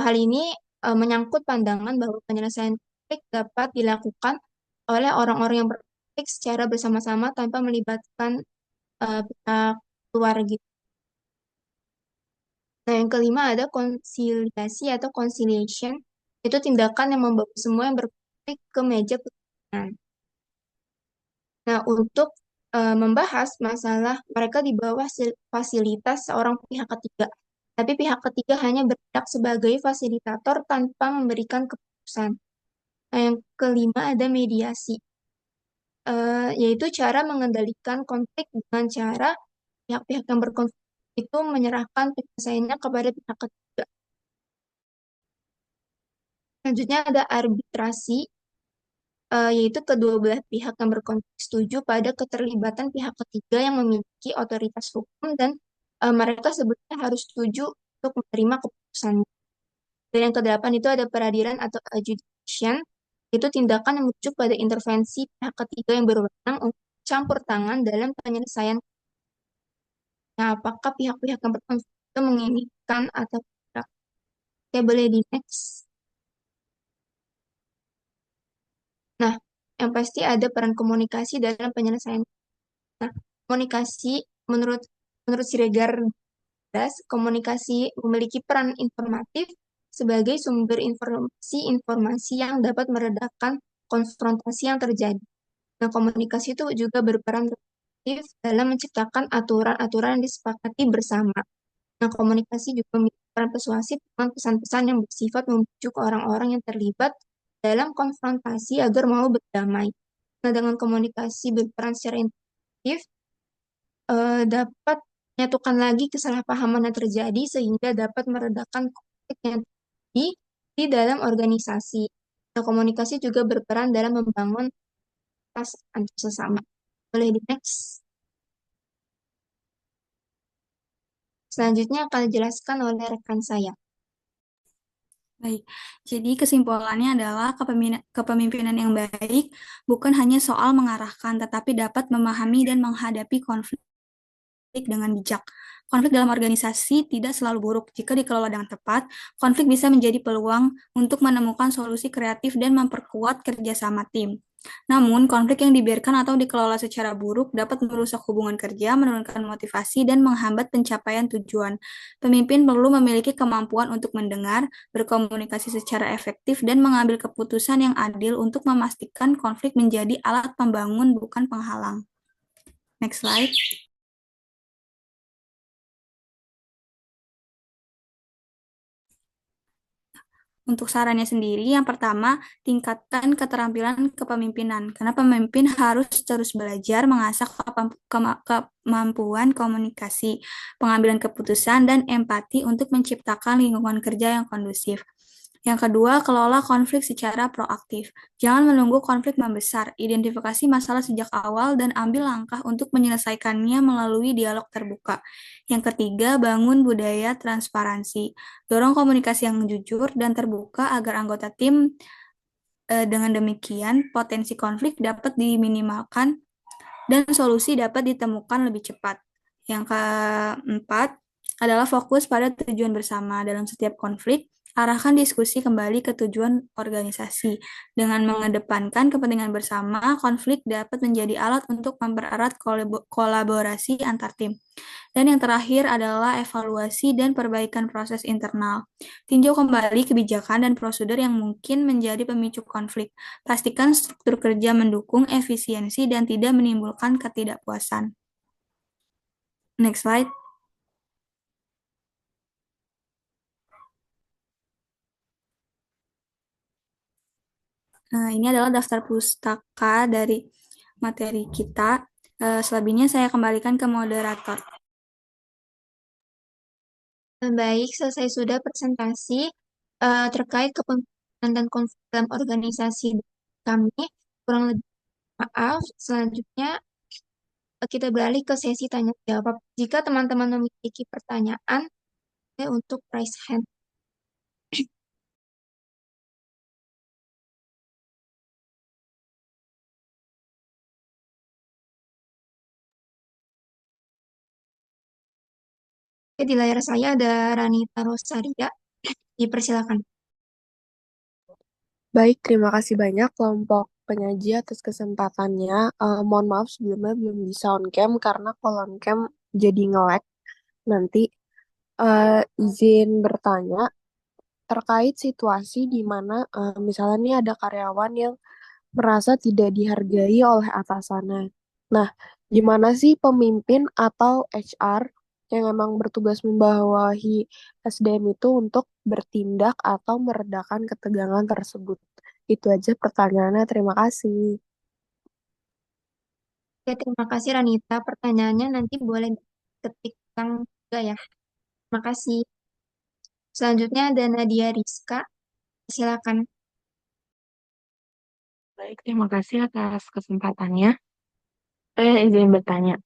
[SPEAKER 2] hal ini menyangkut pandangan bahwa penyelesaian konflik dapat dilakukan oleh orang-orang yang berkonflik secara bersama-sama tanpa melibatkan pihak luar gitu. Nah, yang kelima ada konsiliasi atau conciliation, itu tindakan yang membawa semua yang berkonflik ke meja perundingan. Nah, untuk membahas masalah mereka di bawah fasilitas seorang pihak ketiga, tapi pihak ketiga hanya bertindak sebagai fasilitator tanpa memberikan keputusan. Nah, yang kelima ada mediasi, yaitu cara mengendalikan konflik dengan cara pihak-pihak yang berkonflik itu menyerahkan penyelesaiannya kepada pihak ketiga. Selanjutnya ada arbitrasi, yaitu kedua belah pihak yang berkonflik setuju pada keterlibatan pihak ketiga yang memiliki otoritas hukum dan mereka sebetulnya harus setuju untuk menerima keputusan. Dan yang kedelapan itu ada peradilan atau adjudication, itu tindakan yang merujuk pada intervensi pihak ketiga yang berwenang untuk campur tangan dalam penyelesaian. Nah, apakah pihak-pihak yang berkonflik itu menginginkan atau tidak? Oke, boleh di next. Nah, yang pasti ada peran komunikasi dalam penyelesaian. Nah, komunikasi menurut menurut Siregar Das, komunikasi memiliki peran informatif sebagai sumber informasi-informasi yang dapat meredakan konfrontasi yang terjadi. Nah, komunikasi itu juga berperan aktif dalam menciptakan aturan-aturan yang disepakati bersama. Nah, komunikasi juga memiliki peran persuasif dengan pesan-pesan yang bersifat membujuk orang-orang yang terlibat dalam konfrontasi agar mau berdamai. Nah, dengan komunikasi berperan secara interaktif, dapat menyatukan lagi kesalahpahaman yang terjadi sehingga dapat meredakan konflik yang terjadi di dalam organisasi. Nah, komunikasi juga berperan dalam membangun trust antar sesama. Boleh di next. Selanjutnya akan dijelaskan oleh rekan saya.
[SPEAKER 4] Baik, jadi kesimpulannya adalah kepemimpinan yang baik bukan hanya soal mengarahkan, tetapi dapat memahami dan menghadapi konflik dengan bijak. Konflik dalam organisasi tidak selalu buruk. Jika dikelola dengan tepat, konflik bisa menjadi peluang untuk menemukan solusi kreatif dan memperkuat kerjasama tim. Namun, konflik yang dibiarkan atau dikelola secara buruk dapat merusak hubungan kerja, menurunkan motivasi, dan menghambat pencapaian tujuan. Pemimpin perlu memiliki kemampuan untuk mendengar, berkomunikasi secara efektif, dan mengambil keputusan yang adil untuk memastikan konflik menjadi alat pembangun, bukan penghalang. Next slide. Untuk sarannya sendiri, yang pertama, tingkatkan keterampilan kepemimpinan, karena pemimpin harus terus belajar mengasah kemampuan komunikasi, pengambilan keputusan, dan empati untuk menciptakan lingkungan kerja yang kondusif. Yang kedua, kelola konflik secara proaktif. Jangan menunggu konflik membesar. Identifikasi masalah sejak awal dan ambil langkah untuk menyelesaikannya melalui dialog terbuka. Yang ketiga, bangun budaya transparansi. Dorong komunikasi yang jujur dan terbuka agar anggota tim dengan demikian potensi konflik dapat diminimalkan dan solusi dapat ditemukan lebih cepat. Yang keempat adalah fokus pada tujuan bersama dalam setiap konflik. Arahkan diskusi kembali ke tujuan organisasi. Dengan mengedepankan kepentingan bersama, konflik dapat menjadi alat untuk mempererat kolaborasi antar tim. Dan yang terakhir adalah evaluasi dan perbaikan proses internal. Tinjau kembali kebijakan dan prosedur yang mungkin menjadi pemicu konflik. Pastikan struktur kerja mendukung efisiensi dan tidak menimbulkan ketidakpuasan. Next slide. Nah, ini adalah daftar pustaka dari materi kita. Selebihnya saya kembalikan ke moderator.
[SPEAKER 2] Baik, selesai sudah presentasi terkait kepemimpinan dan konflik dalam organisasi kami. Kurang lebih maaf. Selanjutnya kita beralih ke sesi tanya jawab. Jika teman-teman memiliki pertanyaan, untuk raise hand. Oke, di layar saya ada Ranita Rosaria. Dipersilakan.
[SPEAKER 5] Baik, terima kasih banyak kelompok penyaji atas kesempatannya. Mohon maaf sebelumnya belum bisa on cam karena kalau on cam jadi nge-lag. Nanti izin bertanya terkait situasi di mana misalnya nih ada karyawan yang merasa tidak dihargai oleh atasannya. Nah, gimana sih pemimpin atau HR yang memang bertugas membawahi SDM itu untuk bertindak atau meredakan ketegangan tersebut? Itu aja pertanyaannya. Terima kasih.
[SPEAKER 2] Oke, terima kasih Ranita. Pertanyaannya nanti boleh ketikkan juga ya. Terima kasih. Selanjutnya ada Nadia Rizka. Silakan.
[SPEAKER 6] Baik, terima kasih atas kesempatannya. Saya izin bertanya,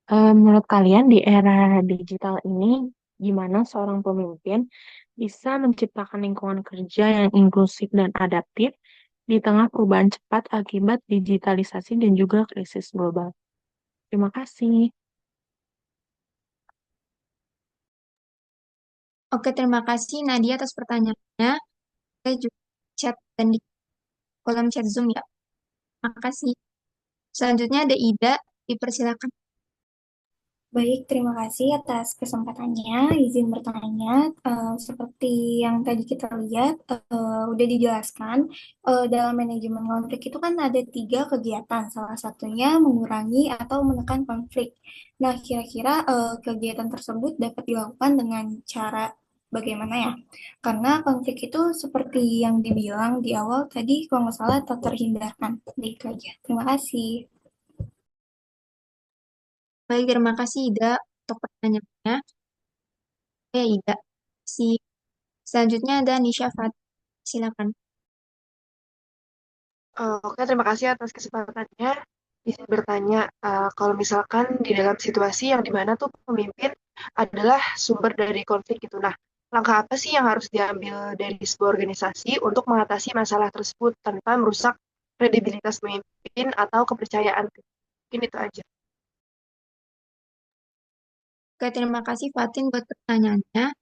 [SPEAKER 6] menurut kalian di era digital ini, gimana seorang pemimpin bisa menciptakan lingkungan kerja yang inklusif dan adaptif di tengah perubahan cepat akibat digitalisasi dan juga krisis global? Terima kasih.
[SPEAKER 2] Oke, terima kasih Nadia atas pertanyaannya. Saya juga chat dan di kolom chat Zoom ya. Terima kasih. Selanjutnya ada Ida. Dipersilakan.
[SPEAKER 7] Baik, terima kasih atas kesempatannya. Izin bertanya, seperti yang tadi kita lihat, udah dijelaskan, dalam manajemen konflik itu kan ada 3 kegiatan, salah satunya mengurangi atau menekan konflik. Nah, kira-kira kegiatan tersebut dapat dilakukan dengan cara bagaimana ya? Karena konflik itu seperti yang dibilang di awal tadi, kalau nggak salah, tak terhindarkan. Itu aja. Terima kasih.
[SPEAKER 2] Baik, terima kasih Ida untuk pertanyaannya. Oke, Ida. Si selanjutnya ada Nisha Fat. Silakan.
[SPEAKER 5] Oke, terima kasih atas kesempatannya. Bisa bertanya, kalau misalkan di dalam situasi yang dimana tuh pemimpin adalah sumber dari konflik itu. Nah, langkah apa sih yang harus diambil dari sebuah organisasi untuk mengatasi masalah tersebut tanpa merusak kredibilitas pemimpin atau kepercayaan? Mungkin itu aja.
[SPEAKER 2] Oke, terima kasih Fatin buat pertanyaannya.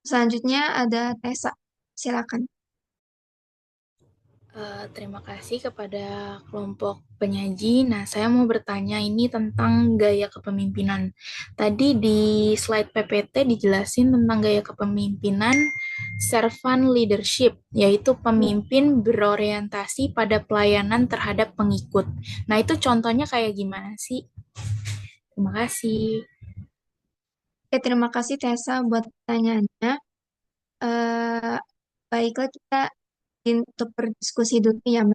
[SPEAKER 2] Selanjutnya ada Tessa. Silakan.
[SPEAKER 8] Terima kasih kepada kelompok penyaji. Nah, saya mau bertanya ini tentang gaya kepemimpinan. Tadi di slide PPT dijelasin tentang gaya kepemimpinan servant leadership, yaitu pemimpin berorientasi pada pelayanan terhadap pengikut. Nah, itu contohnya kayak gimana sih? Terima kasih.
[SPEAKER 2] Oke, terima kasih Tessa buat pertanyaannya. Eh, Baiklah kita untuk berdiskusi dulu ya.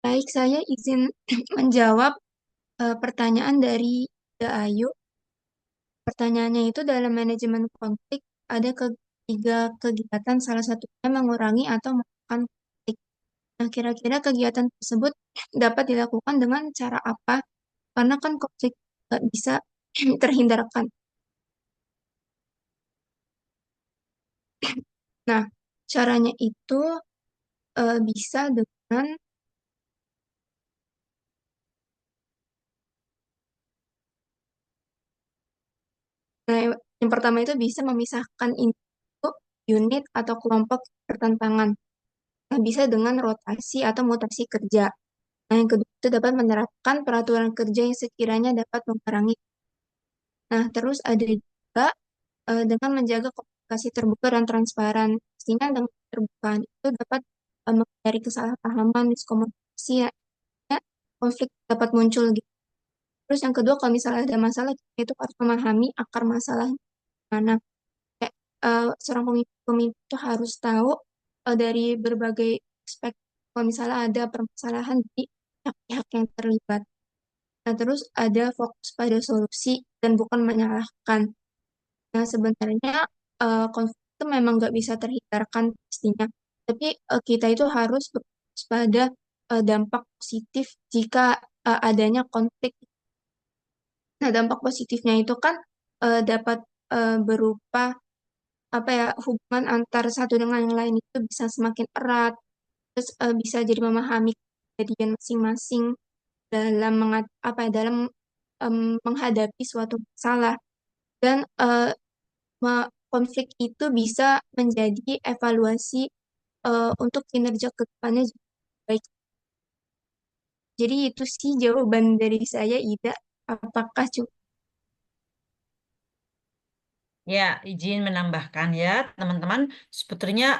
[SPEAKER 2] Baik, saya izin menjawab pertanyaan dari Ida Ayu. Pertanyaannya itu dalam manajemen konflik ada tiga kegiatan, salah satunya mengurangi atau menekan konflik. Nah, kira-kira kegiatan tersebut dapat dilakukan dengan cara apa? Karena kan konflik nggak bisa terhindarkan. Nah, caranya itu bisa dengan, nah, yang pertama itu bisa memisahkan individu, unit, atau kelompok pertentangan. Nah, bisa dengan rotasi atau mutasi kerja. Nah, yang kedua itu dapat menerapkan peraturan kerja yang sekiranya dapat mengurangi. Nah, terus ada juga dengan menjaga komunikasi terbuka dan transparan. Pastinya dengan keterbukaan itu dapat menghindari kesalahpahaman, miskomunikasi, ya, ya, konflik dapat muncul gitu. Terus yang kedua, kalau misalnya ada masalah, kita itu harus memahami akar masalah mana. Kayak, seorang pemimpin itu harus tahu dari berbagai aspek. Kalau misalnya ada permasalahan di pihak-pihak yang terlibat. Nah, terus ada fokus pada solusi dan bukan menyalahkan. Nah, sebenarnya konflik itu memang nggak bisa terhindarkan pastinya. Tapi kita itu harus berfokus pada dampak positif jika adanya konflik. Nah, dampak positifnya itu kan dapat berupa apa ya, hubungan antar satu dengan yang lain itu bisa semakin erat, terus bisa jadi memahami kejadian masing-masing dalam apa ya, dalam menghadapi suatu masalah, dan konflik itu bisa menjadi evaluasi untuk kinerja ke depannya juga baik. Jadi itu sih jawaban dari saya, Ida. Apakah cukup?
[SPEAKER 1] Ya, izin menambahkan ya, teman-teman. Sebetulnya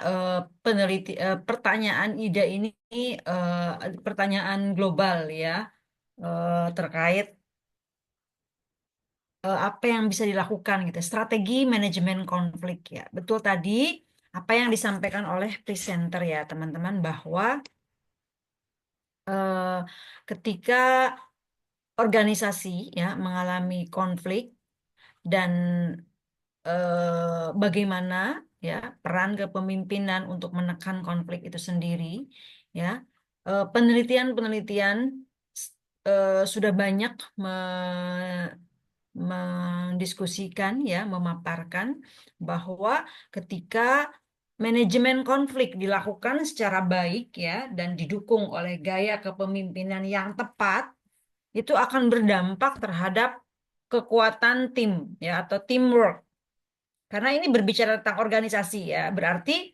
[SPEAKER 1] pertanyaan Ida ini pertanyaan global ya, terkait apa yang bisa dilakukan gitu, strategi manajemen konflik ya. Betul tadi apa yang disampaikan oleh presenter ya, teman-teman, bahwa eh, ketika organisasi ya mengalami konflik dan bagaimana ya peran kepemimpinan untuk menekan konflik itu sendiri ya. Penelitian-penelitian sudah banyak mendiskusikan ya, memaparkan bahwa ketika manajemen konflik dilakukan secara baik ya dan didukung oleh gaya kepemimpinan yang tepat, itu akan berdampak terhadap kekuatan tim ya atau teamwork. Karena ini berbicara tentang organisasi ya, berarti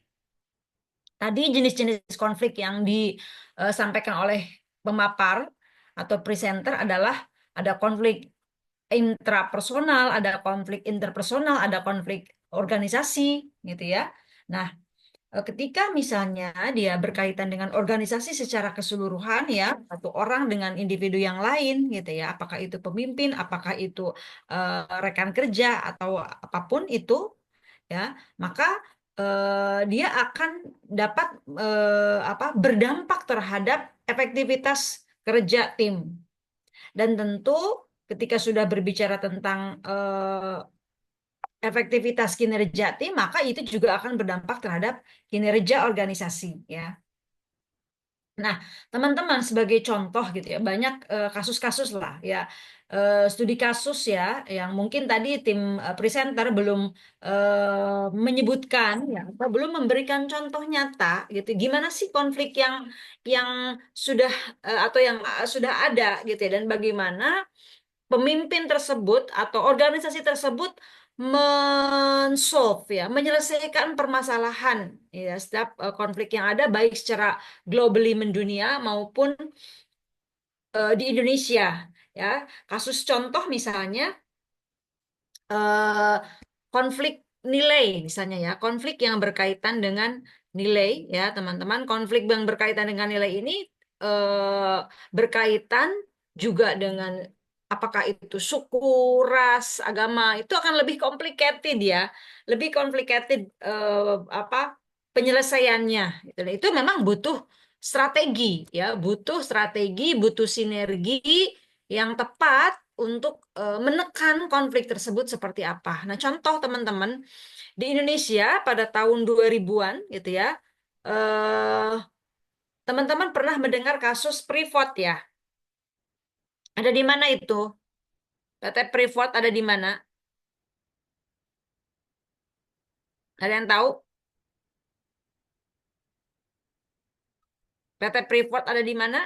[SPEAKER 1] tadi jenis-jenis konflik yang disampaikan oleh pemapar atau presenter adalah ada konflik intrapersonal, ada konflik interpersonal, ada konflik organisasi gitu ya. Nah, ketika misalnya dia berkaitan dengan organisasi secara keseluruhan ya, satu orang dengan individu yang lain gitu ya, apakah itu pemimpin, apakah itu rekan kerja atau apapun itu ya, maka dia akan dapat berdampak terhadap efektivitas kerja tim. Dan tentu ketika sudah berbicara tentang efektivitas kinerja tim, maka itu juga akan berdampak terhadap kinerja organisasi ya. Nah, teman-teman sebagai contoh gitu ya, banyak kasus-kasus lah ya, studi kasus ya, yang mungkin tadi tim presenter belum menyebutkan ya, atau belum memberikan contoh nyata gitu. Gimana sih konflik yang sudah atau yang sudah ada gitu ya, dan bagaimana pemimpin tersebut atau organisasi tersebut mensolve ya, menyelesaikan permasalahan ya setiap konflik yang ada baik secara globally mendunia maupun di Indonesia ya. Kasus contoh misalnya eh, konflik nilai misalnya ya, konflik yang berkaitan dengan nilai ya, teman-teman. Konflik yang berkaitan dengan nilai ini berkaitan juga dengan apakah itu suku, ras, agama, itu akan lebih complicated ya, lebih complicated apa penyelesaiannya. Itu memang butuh strategi ya, butuh strategi, butuh sinergi yang tepat untuk menekan konflik tersebut seperti apa. Nah, contoh teman-teman, di Indonesia pada tahun 2000-an gitu ya. eh, Teman-teman pernah mendengar kasus Freeport ya? Ada di mana itu? PT Freeport ada di mana? Ada yang tahu? PT Freeport ada di mana?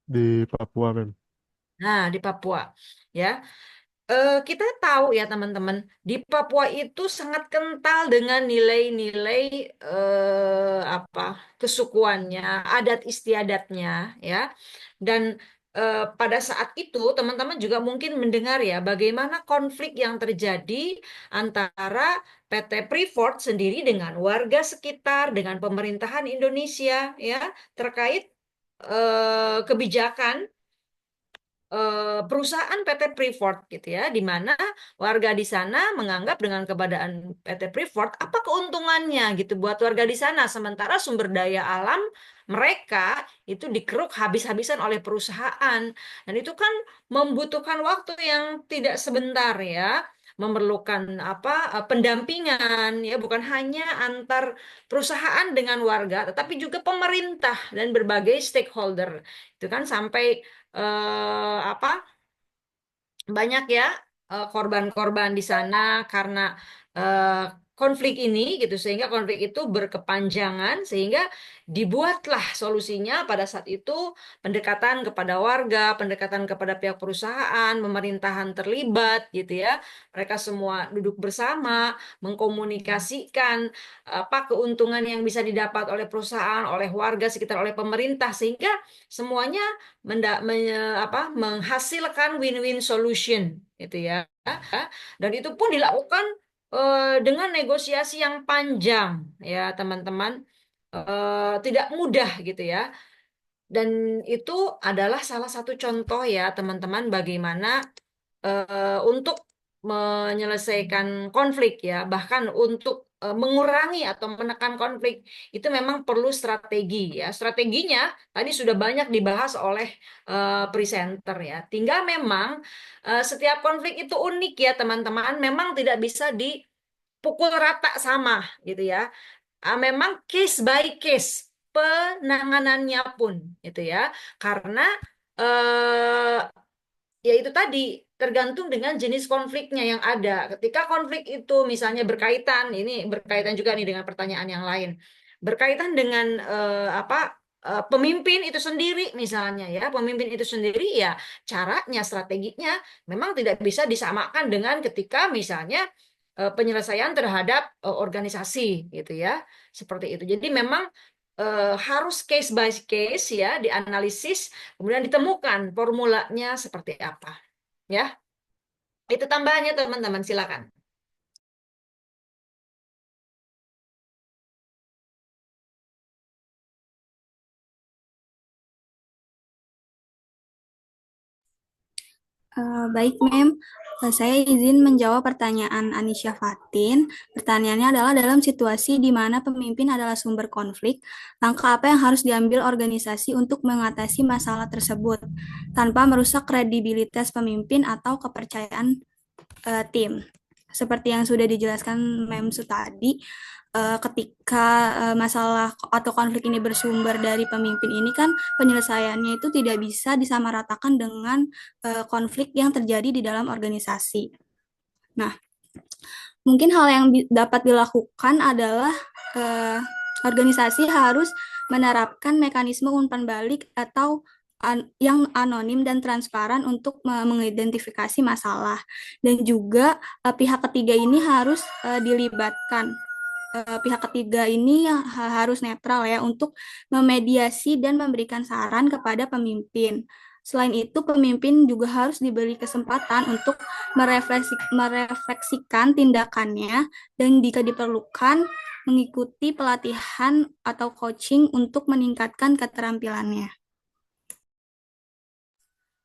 [SPEAKER 9] Di Papua, Mem.
[SPEAKER 1] Nah, di Papua. Ya, kita tahu ya teman-teman, di Papua itu sangat kental dengan nilai-nilai apa kesukuannya, adat istiadatnya, ya. Dan pada saat itu teman-teman juga mungkin mendengar ya bagaimana konflik yang terjadi antara PT Freeport sendiri dengan warga sekitar, dengan pemerintahan Indonesia, ya, terkait kebijakan perusahaan PT Freeport gitu ya, di mana warga di sana menganggap dengan keberadaan PT Freeport apa keuntungannya gitu buat warga di sana, sementara sumber daya alam mereka itu dikeruk habis-habisan oleh perusahaan, dan itu kan membutuhkan waktu yang tidak sebentar ya, memerlukan apa pendampingan ya, bukan hanya antar perusahaan dengan warga, tetapi juga pemerintah dan berbagai stakeholder itu kan sampai apa banyak ya korban-korban di sana karena eh, konflik ini gitu, sehingga konflik itu berkepanjangan, sehingga dibuatlah solusinya pada saat itu pendekatan kepada warga, pendekatan kepada pihak perusahaan, pemerintahan terlibat gitu ya, mereka semua duduk bersama mengkomunikasikan apa keuntungan yang bisa didapat oleh perusahaan, oleh warga sekitar, oleh pemerintah, sehingga semuanya menghasilkan win-win solution gitu ya. Dan itu pun dilakukan dengan negosiasi yang panjang ya teman-teman. Tidak mudah gitu ya. Dan itu adalah salah satu contoh ya teman-teman bagaimana untuk menyelesaikan konflik ya, bahkan untuk mengurangi atau menekan konflik itu memang perlu strategi ya. Strateginya tadi sudah banyak dibahas oleh presenter ya. Tinggal memang setiap konflik itu unik ya teman-teman. Memang tidak bisa dipukul rata sama gitu ya. Memang case by case penanganannya pun gitu ya. Karena eh, ya itu tadi tergantung dengan jenis konfliknya yang ada. Ketika konflik itu misalnya berkaitan, ini berkaitan juga nih dengan pertanyaan yang lain, berkaitan dengan pemimpin itu sendiri misalnya ya, pemimpin itu sendiri ya caranya, strateginya memang tidak bisa disamakan dengan ketika misalnya penyelesaian terhadap organisasi gitu ya, seperti itu. Jadi memang harus case by case ya, dianalisis, kemudian ditemukan formulanya seperti apa. Ya, itu tambahannya teman-teman, silakan.
[SPEAKER 4] Baik, Mem. Saya izin menjawab pertanyaan Anisya Fatin. Pertanyaannya adalah dalam situasi di mana pemimpin adalah sumber konflik, langkah apa yang harus diambil organisasi untuk mengatasi masalah tersebut tanpa merusak kredibilitas pemimpin atau kepercayaan tim. Seperti yang sudah dijelaskan Memsu tadi, ketika masalah atau konflik ini bersumber dari pemimpin ini kan penyelesaiannya itu tidak bisa disamaratakan dengan konflik yang terjadi di dalam organisasi. Nah, mungkin hal yang dapat dilakukan adalah organisasi harus menerapkan mekanisme umpan balik atau yang anonim dan transparan untuk mengidentifikasi masalah, dan juga pihak ketiga ini harus dilibatkan. Pihak ketiga ini harus netral ya untuk memediasi dan memberikan saran kepada pemimpin. Selain itu, pemimpin juga harus diberi kesempatan untuk merefleksikan tindakannya, dan jika diperlukan mengikuti pelatihan atau coaching untuk meningkatkan keterampilannya.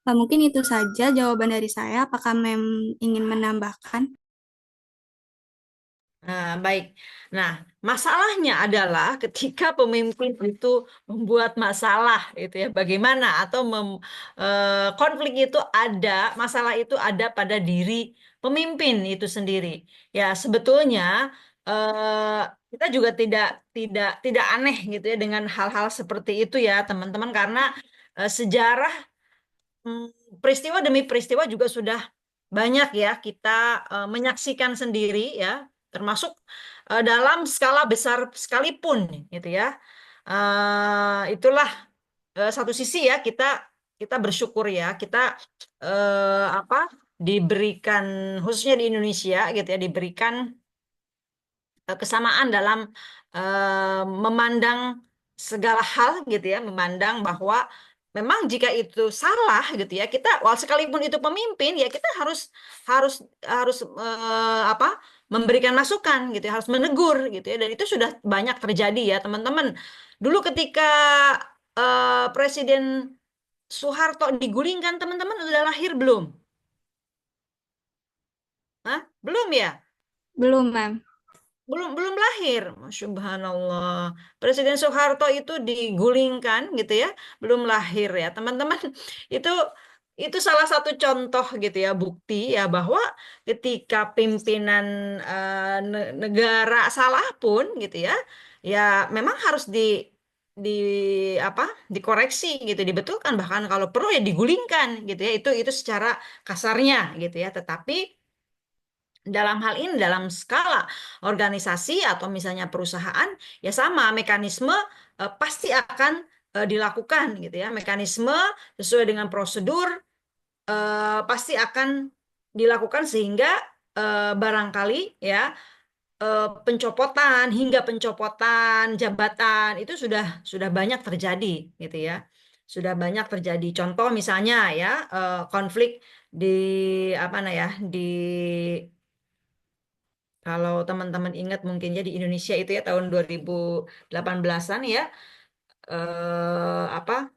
[SPEAKER 4] Mungkin itu saja jawaban dari saya. Apakah Mem ingin menambahkan?
[SPEAKER 1] Baik. Nah, masalahnya adalah ketika pemimpin itu membuat masalah, itu ya, bagaimana atau konflik itu ada, masalah itu ada pada diri pemimpin itu sendiri. Ya, sebetulnya kita juga tidak aneh gitu ya dengan hal-hal seperti itu ya, teman-teman, karena sejarah Hmm, peristiwa demi peristiwa juga sudah banyak ya kita menyaksikan sendiri ya, termasuk dalam skala besar sekalipun gitu ya. Itulah satu sisi ya kita kita bersyukur ya kita apa diberikan khususnya di Indonesia gitu ya diberikan kesamaan dalam memandang segala hal gitu ya, memandang bahwa memang jika itu salah gitu ya, kita wal sekalipun itu pemimpin ya kita harus harus harus apa memberikan masukan gitu ya, harus menegur gitu ya, dan itu sudah banyak terjadi ya teman-teman. Dulu ketika Presiden Soeharto digulingkan, teman-teman udah lahir belum? Hah? Belum ya?
[SPEAKER 4] Belum, Ma'am.
[SPEAKER 1] belum belum lahir. Subhanallah, Presiden Soeharto itu digulingkan gitu ya, belum lahir ya teman-teman. itu itu salah satu contoh gitu ya, bukti ya bahwa ketika pimpinan negara salah pun gitu ya, ya memang harus di apa dikoreksi gitu, dibetulkan, bahkan kalau perlu ya digulingkan gitu ya, itu secara kasarnya gitu ya. Tetapi dalam hal ini, dalam skala organisasi atau misalnya perusahaan, ya sama mekanisme pasti akan dilakukan gitu ya. Mekanisme sesuai dengan prosedur pasti akan dilakukan sehingga barangkali ya pencopotan hingga pencopotan jabatan itu sudah banyak terjadi gitu ya. Sudah banyak terjadi. Contoh misalnya ya konflik di apa nah ya di kalau teman-teman ingat mungkin ya di Indonesia itu ya tahun 2018-an ya apa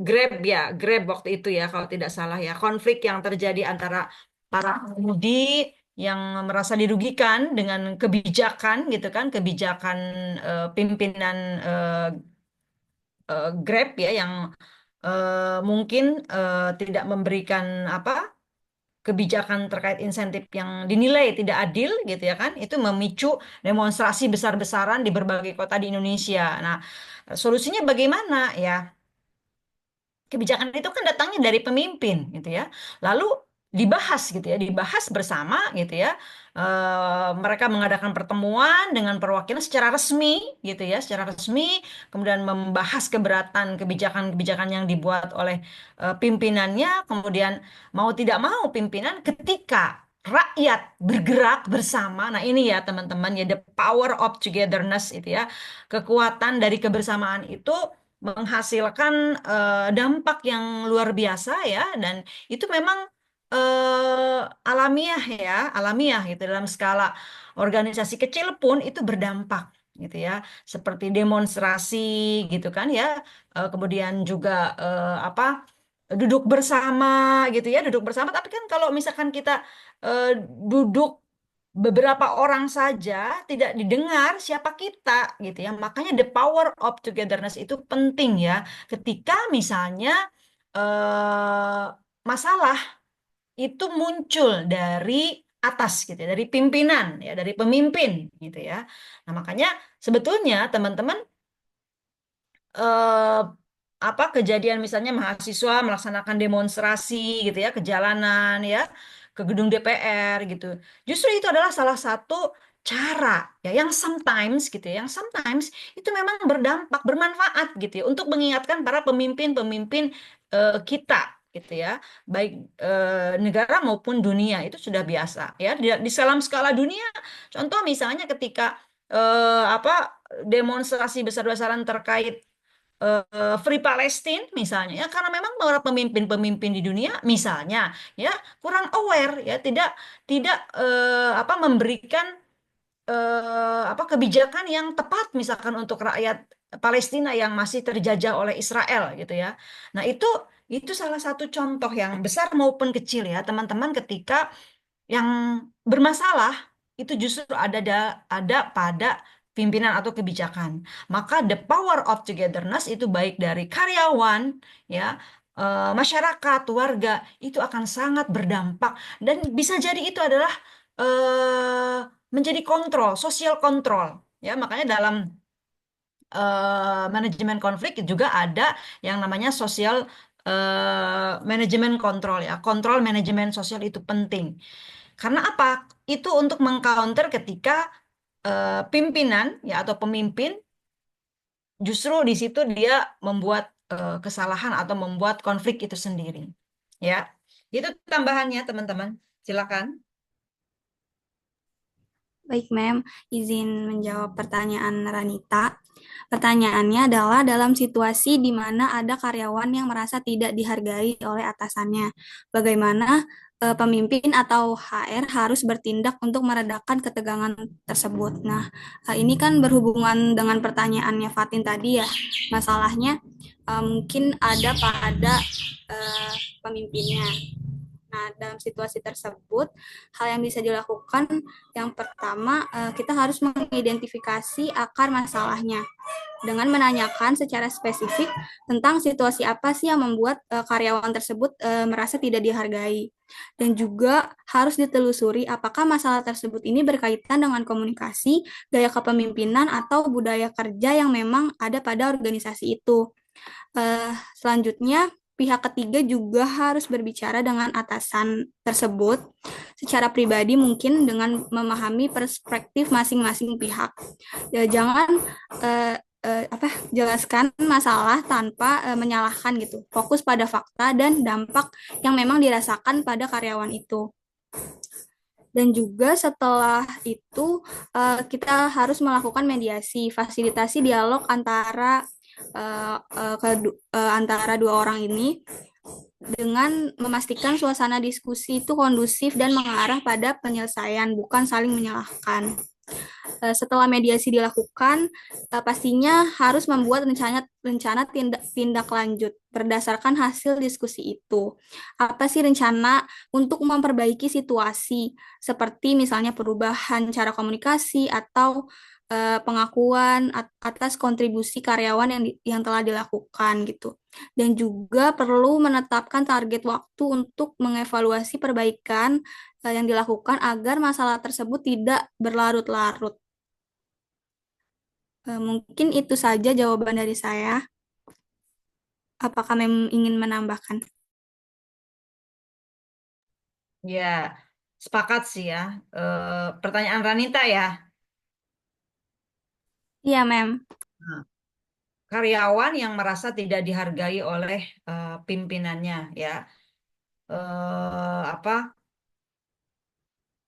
[SPEAKER 1] Grab ya, Grab waktu itu ya kalau tidak salah ya, konflik yang terjadi antara para pengemudi yang merasa dirugikan dengan kebijakan gitu kan, kebijakan pimpinan Grab ya yang mungkin tidak memberikan apa kebijakan terkait insentif yang dinilai tidak adil gitu ya kan, itu memicu demonstrasi besar-besaran di berbagai kota di Indonesia. Nah, solusinya bagaimana ya? Kebijakan itu kan datangnya dari pemimpin gitu ya. Lalu dibahas gitu ya, dibahas bersama gitu ya. Mereka mengadakan pertemuan dengan perwakilan secara resmi gitu ya, secara resmi, kemudian membahas keberatan kebijakan-kebijakan yang dibuat oleh pimpinannya, kemudian mau tidak mau pimpinan ketika rakyat bergerak bersama. Nah, ini ya teman-teman ya, the power of togetherness itu ya. Kekuatan dari kebersamaan itu menghasilkan dampak yang luar biasa ya, dan itu memang alamiah ya, alamiah gitu, dalam skala organisasi kecil pun itu berdampak gitu ya, seperti demonstrasi gitu kan ya. Kemudian juga apa duduk bersama gitu ya, duduk bersama, tapi kan kalau misalkan kita eh, duduk beberapa orang saja tidak didengar siapa kita gitu ya. Makanya the power of togetherness itu penting ya. Ketika misalnya masalah itu muncul dari atas gitu ya, dari pimpinan ya, dari pemimpin gitu ya. Nah, makanya sebetulnya teman-teman eh, apa kejadian misalnya mahasiswa melaksanakan demonstrasi gitu ya ke jalanan ya, ke gedung DPR gitu. Justru itu adalah salah satu cara ya yang sometimes gitu ya, yang sometimes itu memang berdampak, bermanfaat gitu ya untuk mengingatkan para pemimpin-pemimpin kita gitu ya, baik negara maupun dunia, itu sudah biasa ya di dalam skala dunia. Contoh misalnya ketika apa demonstrasi besar-besaran terkait Free Palestine misalnya ya, karena memang para pemimpin-pemimpin di dunia misalnya ya kurang aware ya, tidak tidak apa memberikan apa kebijakan yang tepat misalkan untuk rakyat Palestina yang masih terjajah oleh Israel gitu ya. Nah, itu salah satu contoh yang besar maupun kecil ya teman-teman, ketika yang bermasalah itu justru ada pada pimpinan atau kebijakan. Maka the power of togetherness itu baik dari karyawan, ya, masyarakat, warga, itu akan sangat berdampak dan bisa jadi itu adalah menjadi kontrol, sosial kontrol. Ya, makanya dalam manajemen konflik juga ada yang namanya sosial manajemen kontrol ya. Kontrol manajemen sosial itu penting. Karena apa? Itu untuk mengcounter ketika pimpinan ya atau pemimpin justru di situ dia membuat kesalahan atau membuat konflik itu sendiri. Ya. Itu tambahannya teman-teman. Silakan.
[SPEAKER 4] Baik, Mem, izin menjawab pertanyaan Ranita. Pertanyaannya adalah dalam situasi di mana ada karyawan yang merasa tidak dihargai oleh atasannya, bagaimana pemimpin atau HR harus bertindak untuk meredakan ketegangan tersebut. Nah, ini kan berhubungan dengan pertanyaannya Fatin tadi ya. Masalahnya mungkin ada pada pemimpinnya. Nah, dalam situasi tersebut, hal yang bisa dilakukan yang pertama, kita harus mengidentifikasi akar masalahnya dengan menanyakan secara spesifik tentang situasi apa sih yang membuat karyawan tersebut merasa tidak dihargai. Dan juga harus ditelusuri apakah masalah tersebut ini berkaitan dengan komunikasi, gaya kepemimpinan, atau budaya kerja yang memang ada pada organisasi itu. Selanjutnya, pihak ketiga juga harus berbicara dengan atasan tersebut secara pribadi mungkin dengan memahami perspektif masing-masing pihak. Ya, jangan jelaskan masalah tanpa menyalahkan gitu. Fokus pada fakta dan dampak yang memang dirasakan pada karyawan itu. Dan juga setelah itu kita harus melakukan mediasi, fasilitasi dialog antara antara dua orang ini dengan memastikan suasana diskusi itu kondusif dan mengarah pada penyelesaian, bukan saling menyalahkan. Setelah mediasi dilakukan, pastinya harus membuat rencana tindak lanjut berdasarkan hasil diskusi itu. Apa sih rencana untuk memperbaiki situasi, seperti misalnya perubahan cara komunikasi atau pengakuan atas kontribusi karyawan yang telah dilakukan gitu. Dan juga perlu menetapkan target waktu untuk mengevaluasi perbaikan yang dilakukan agar masalah tersebut tidak berlarut-larut. Mungkin itu saja jawaban dari saya. Apakah ingin menambahkan?
[SPEAKER 1] Ya, sepakat sih ya. Pertanyaan Ranita ya.
[SPEAKER 4] Iya, Mem.
[SPEAKER 1] Nah, karyawan yang merasa tidak dihargai oleh pimpinannya ya. Apa?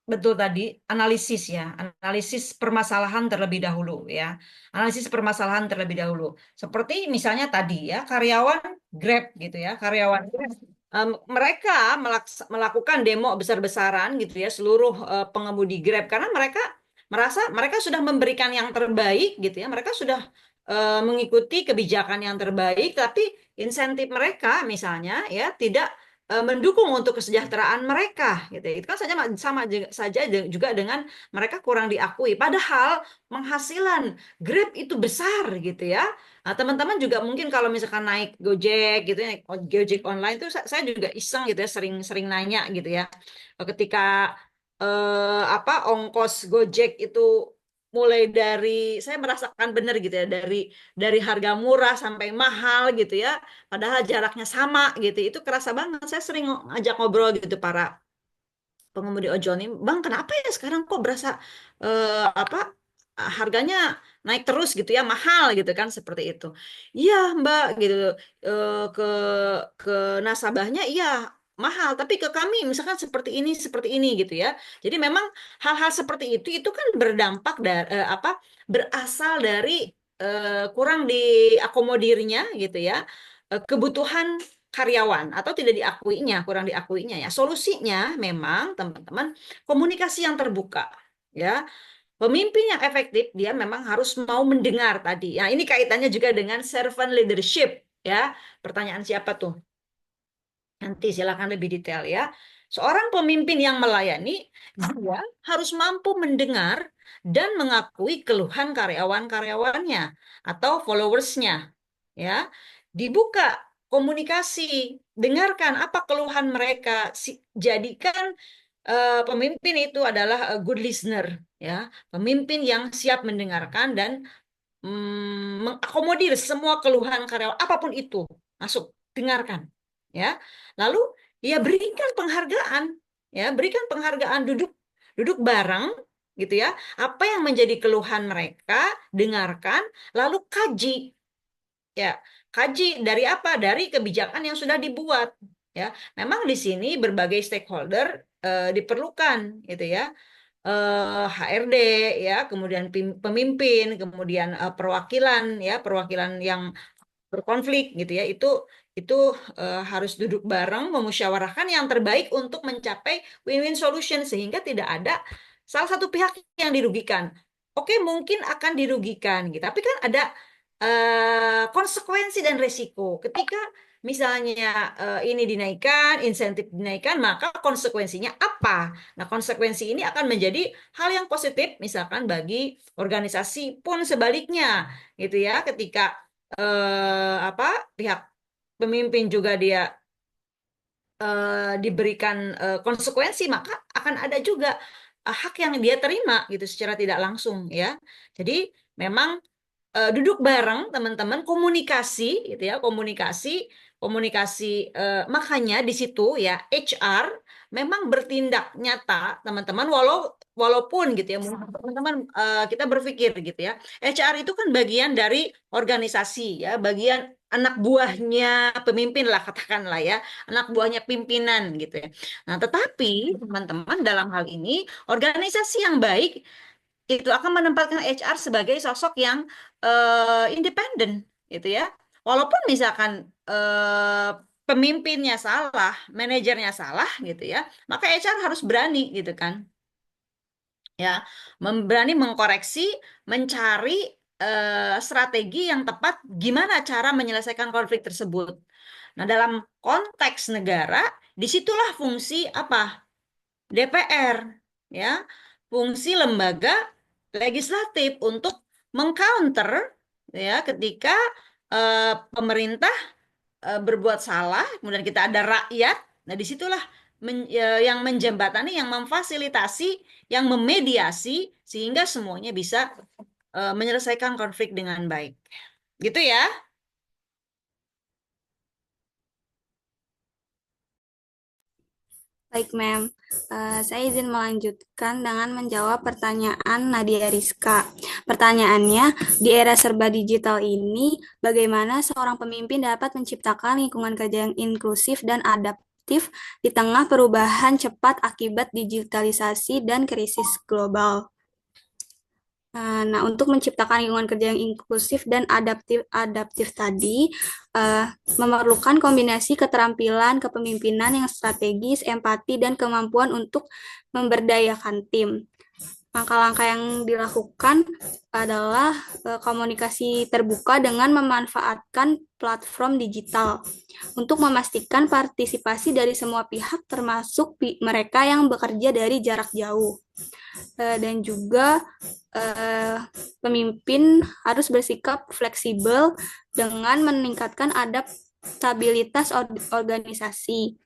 [SPEAKER 1] Betul tadi, analisis ya, analisis permasalahan terlebih dahulu ya, analisis permasalahan terlebih dahulu. Seperti misalnya tadi ya, karyawan Grab gitu ya, karyawan Grab. Mereka melakukan demo besar-besaran gitu ya, seluruh pengemudi Grab karena mereka merasa mereka sudah memberikan yang terbaik gitu ya, mereka sudah mengikuti kebijakan yang terbaik, tapi insentif mereka misalnya ya tidak mendukung untuk kesejahteraan mereka gitu. Itu kan sama saja juga dengan mereka kurang diakui padahal penghasilan Grab itu besar gitu ya. Nah, teman-teman juga mungkin kalau misalkan naik Gojek gitu ya, Gojek online itu saya juga iseng gitu ya, sering nanya gitu ya. Ketika apa ongkos Gojek itu mulai dari saya merasakan benar gitu ya, dari harga murah sampai mahal gitu ya, padahal jaraknya sama gitu, itu kerasa banget. Saya sering ngajak ngobrol gitu para pengemudi ojol nih, bang kenapa ya sekarang kok berasa apa harganya naik terus gitu ya, mahal gitu kan, seperti itu. Iya mbak gitu. Ke nasabahnya iya mahal, tapi ke kami misalkan seperti ini gitu ya. Jadi memang hal-hal seperti itu kan berdampak dari apa berasal dari kurang diakomodirnya gitu ya, kebutuhan karyawan atau tidak diakuinya, kurang diakuinya ya. Solusinya memang teman-teman komunikasi yang terbuka ya. Pemimpin yang efektif dia memang harus mau mendengar tadi. Ya, ini kaitannya juga dengan servant leadership ya. Pertanyaan siapa tuh? Nanti silakan lebih detail ya. Seorang pemimpin yang melayani, dia harus mampu mendengar dan mengakui keluhan karyawan-karyawannya atau followersnya. Ya, dibuka komunikasi, dengarkan apa keluhan mereka, jadikan pemimpin itu adalah a good listener, ya, pemimpin yang siap mendengarkan dan mengakomodir semua keluhan karyawan apapun itu masuk dengarkan ya lalu ya berikan penghargaan ya berikan penghargaan duduk duduk bareng gitu ya apa yang menjadi keluhan mereka dengarkan lalu kaji ya kaji dari apa dari kebijakan yang sudah dibuat ya memang di sini berbagai stakeholder diperlukan gitu ya HRD ya, kemudian pemimpin, kemudian perwakilan ya, perwakilan yang berkonflik gitu ya. Itu harus duduk bareng memusyawarahkan yang terbaik untuk mencapai win-win solution sehingga tidak ada salah satu pihak yang dirugikan. Oke, mungkin akan dirugikan gitu, tapi kan ada konsekuensi dan resiko. Ketika misalnya ini dinaikkan, insentif dinaikkan, maka konsekuensinya apa? Nah, konsekuensi ini akan menjadi hal yang positif, misalkan bagi organisasi pun sebaliknya, gitu ya. Ketika apa pihak pemimpin juga dia diberikan konsekuensi, maka akan ada juga hak yang dia terima gitu secara tidak langsung ya. Jadi memang duduk bareng teman-teman komunikasi gitu ya komunikasi komunikasi makanya di situ ya HR memang bertindak nyata teman-teman walaupun gitu ya teman-teman kita berpikir gitu ya HR itu kan bagian dari organisasi ya bagian anak buahnya pemimpin lah katakanlah ya anak buahnya pimpinan gitu ya nah tetapi teman-teman dalam hal ini organisasi yang baik itu akan menempatkan HR sebagai sosok yang independen gitu ya. Walaupun misalkan pemimpinnya salah, manajernya salah gitu ya, maka HR harus berani gitu kan. Ya, berani mengkoreksi, mencari strategi yang tepat gimana cara menyelesaikan konflik tersebut. Nah, dalam konteks negara, disitulah fungsi apa? DPR ya fungsi lembaga legislatif untuk mengcounter ya ketika pemerintah berbuat salah kemudian kita ada rakyat nah disitulah yang menjembatani yang memfasilitasi yang memediasi sehingga semuanya bisa menyelesaikan konflik dengan baik gitu ya.
[SPEAKER 4] Baik, Mem. Saya izin melanjutkan dengan menjawab pertanyaan Nadia Rizka. Pertanyaannya, di era serba digital ini, bagaimana seorang pemimpin dapat menciptakan lingkungan kerja yang inklusif dan adaptif di tengah perubahan cepat akibat digitalisasi dan krisis global? Nah, untuk menciptakan lingkungan kerja yang inklusif dan adaptif tadi, memerlukan kombinasi keterampilan kepemimpinan yang strategis, empati, dan kemampuan untuk memberdayakan tim. Langkah-langkah yang dilakukan adalah komunikasi terbuka dengan memanfaatkan platform digital untuk memastikan partisipasi dari semua pihak termasuk mereka yang bekerja dari jarak jauh. Dan juga pemimpin harus bersikap fleksibel dengan meningkatkan adaptabilitas organisasi.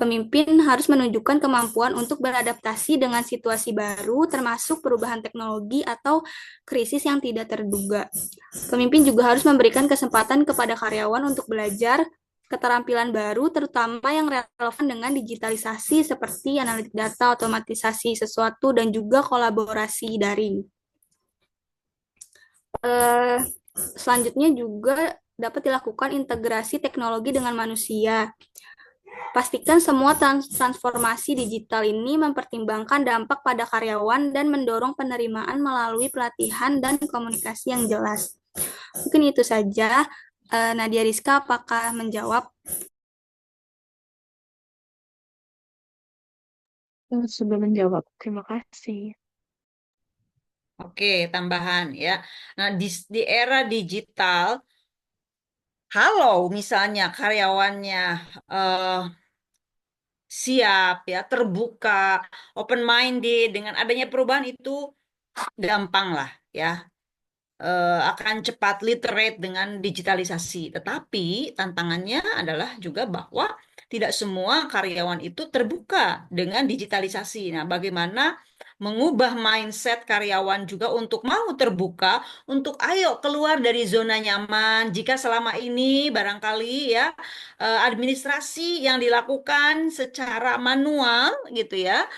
[SPEAKER 4] Pemimpin harus menunjukkan kemampuan untuk beradaptasi dengan situasi baru, termasuk perubahan teknologi atau krisis yang tidak terduga. Pemimpin juga harus memberikan kesempatan kepada karyawan untuk belajar keterampilan baru, terutama yang relevan dengan digitalisasi seperti analitik data, otomatisasi sesuatu, dan juga kolaborasi daring. Selanjutnya juga dapat dilakukan integrasi teknologi dengan manusia. Pastikan semua transformasi digital ini mempertimbangkan dampak pada karyawan dan mendorong penerimaan melalui pelatihan dan komunikasi yang jelas. Mungkin itu saja. Nadia Rizka, apakah menjawab?
[SPEAKER 6] Sudah menjawab. Terima kasih.
[SPEAKER 1] Oke, tambahan ya. Nah, di era digital, kalau misalnya karyawannya siap ya, terbuka, open minded dengan adanya perubahan itu gampang lah ya, akan cepat literate dengan digitalisasi. Tetapi tantangannya adalah juga bahwa tidak semua karyawan itu terbuka dengan digitalisasi. Nah, bagaimana mengubah mindset karyawan juga untuk mau terbuka, untuk ayo keluar dari zona nyaman. Jika selama ini barangkali ya administrasi yang dilakukan secara manual gitu ya,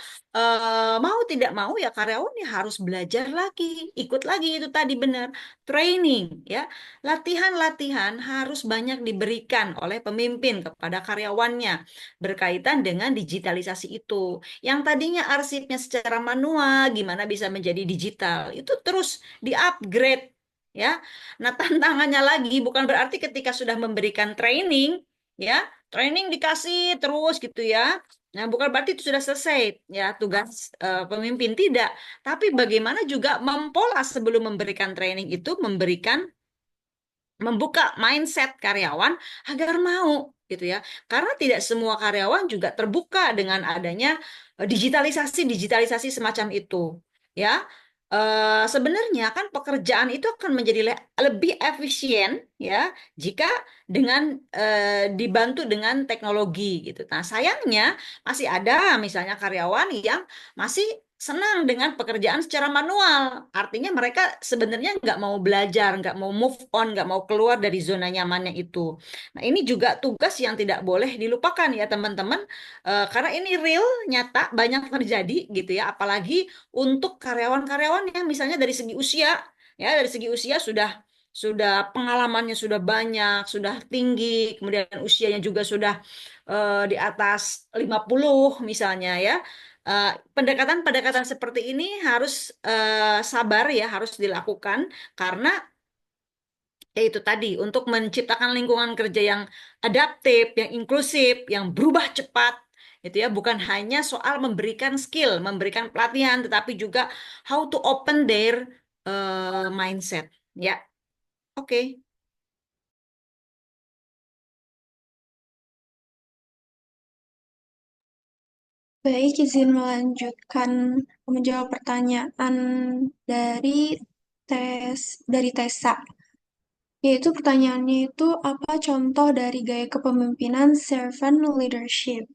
[SPEAKER 1] mau tidak mau ya karyawan ya harus belajar lagi, ikut lagi itu tadi benar training ya. Latihan-latihan harus banyak diberikan oleh pemimpin kepada karyawannya berkaitan dengan digitalisasi itu. Yang tadinya arsipnya secara manual gimana bisa menjadi digital. Itu terus di-upgrade ya. Nah, tantangannya lagi bukan berarti ketika sudah memberikan training ya, training dikasih terus gitu ya. Nah, bukan berarti itu sudah selesai ya tugas pemimpin tidak, tapi bagaimana juga mempola sebelum memberikan training itu membuka mindset karyawan agar mau gitu ya. Karena tidak semua karyawan juga terbuka dengan adanya digitalisasi semacam itu. Ya. Sebenarnya kan pekerjaan itu akan menjadi lebih efisien ya jika dengan dibantu dengan teknologi gitu. Nah, sayangnya masih ada misalnya karyawan yang masih senang dengan pekerjaan secara manual. Artinya mereka sebenarnya nggak mau belajar, nggak mau move on, nggak mau keluar dari zona nyamannya itu. Nah, ini juga tugas yang tidak boleh dilupakan ya teman-teman. Karena ini real, nyata, banyak terjadi gitu ya. Apalagi untuk karyawan-karyawan yang misalnya dari segi usia, ya dari segi usia sudah pengalamannya sudah banyak, sudah tinggi, kemudian usianya juga sudah di atas 50 misalnya ya. Pendekatan-pendekatan seperti ini harus sabar ya, harus dilakukan karena yaitu tadi untuk menciptakan lingkungan kerja yang adaptif, yang inklusif, yang berubah cepat. Itu ya, bukan hanya soal memberikan skill, memberikan pelatihan, tetapi juga how to open their mindset. Ya, oke.
[SPEAKER 3] Baik, izin melanjutkan menjawab pertanyaan dari dari Tessa. Yaitu pertanyaannya itu apa contoh dari gaya kepemimpinan servant leadership?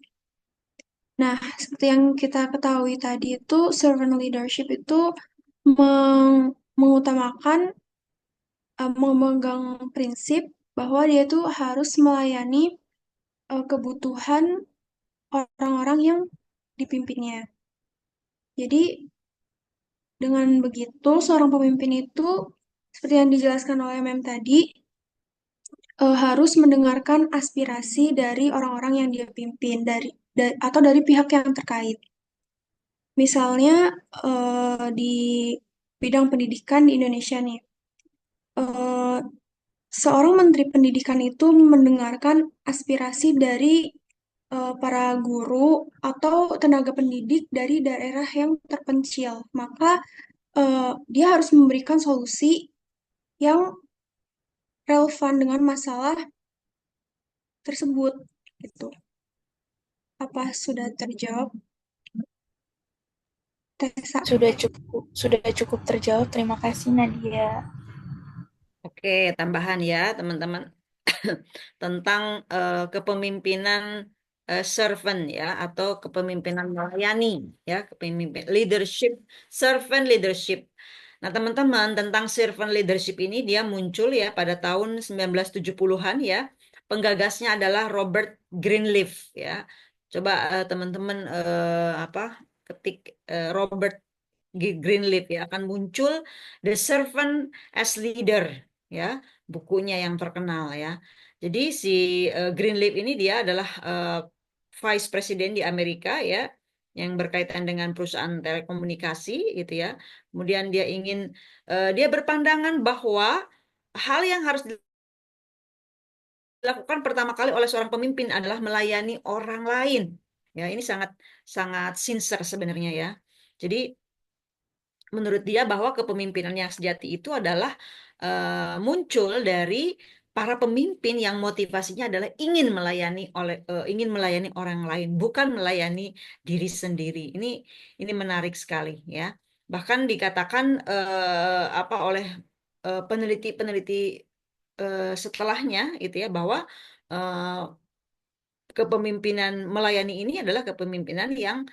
[SPEAKER 3] Nah, seperti yang kita ketahui tadi itu servant leadership itu mengutamakan memegang prinsip bahwa dia itu harus melayani kebutuhan orang-orang yang dipimpinnya. Jadi dengan begitu seorang pemimpin itu seperti yang dijelaskan oleh Mem tadi harus mendengarkan aspirasi dari orang-orang yang dia pimpin atau dari pihak yang terkait. Misalnya di bidang pendidikan di Indonesia nih, eh, seorang menteri pendidikan itu mendengarkan aspirasi dari para guru atau tenaga pendidik dari daerah yang terpencil. Maka dia harus memberikan solusi yang relevan dengan masalah tersebut gitu. Apa sudah terjawab, Tessa?
[SPEAKER 8] Sudah cukup terjawab. Terima kasih Nadia.
[SPEAKER 1] Oke, tambahan ya teman-teman tentang kepemimpinan servant ya atau kepemimpinan melayani ya, kepemimpin leadership, servant leadership. Nah, teman-teman, tentang servant leadership ini dia muncul ya pada tahun 1970-an ya. Penggagasnya adalah Robert Greenleaf ya. Coba teman-teman ketik Robert Greenleaf ya akan muncul The Servant as Leader ya, bukunya yang terkenal ya. Jadi si Greenleaf ini dia adalah Vice President di Amerika ya, yang berkaitan dengan perusahaan telekomunikasi gitu ya. Kemudian dia berpandangan bahwa hal yang harus dilakukan pertama kali oleh seorang pemimpin adalah melayani orang lain. Ya, ini sangat sangat sincere sebenarnya ya. Jadi menurut dia bahwa kepemimpinan yang sejati itu adalah muncul dari para pemimpin yang motivasinya adalah ingin melayani orang lain, bukan melayani diri sendiri. Ini menarik sekali ya. Bahkan dikatakan apa oleh peneliti-peneliti setelahnya itu ya bahwa eh, kepemimpinan melayani ini adalah kepemimpinan yang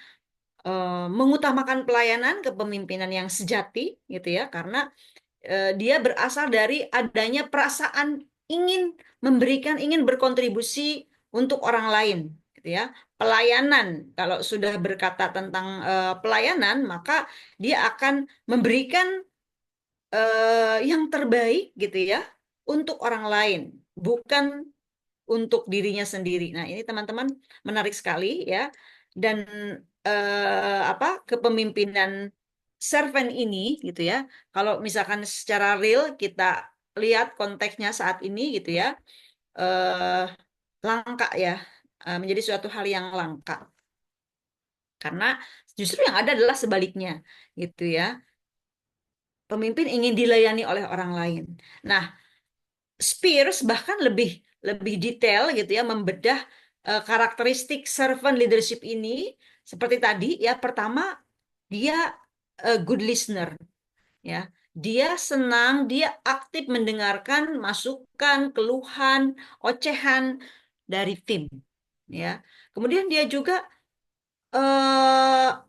[SPEAKER 1] mengutamakan pelayanan, kepemimpinan yang sejati gitu ya, karena dia berasal dari adanya perasaan ingin memberikan, ingin berkontribusi untuk orang lain, gitu ya. Pelayanan, kalau sudah berkata tentang pelayanan, maka dia akan memberikan yang terbaik, gitu ya, untuk orang lain, bukan untuk dirinya sendiri. Nah, ini teman-teman menarik sekali ya. Dan apa kepemimpinan servant ini gitu ya. Kalau misalkan secara real kita lihat konteksnya saat ini gitu ya, eh, langka ya, menjadi suatu hal yang langka. Karena justru yang ada adalah sebaliknya gitu ya. Pemimpin ingin dilayani oleh orang lain. Nah, Spears bahkan lebih lebih detail gitu ya membedah karakteristik servant leadership ini seperti tadi ya. Pertama, dia good listener ya. Dia senang, dia aktif mendengarkan masukan, keluhan, ocehan dari tim ya. Kemudian dia juga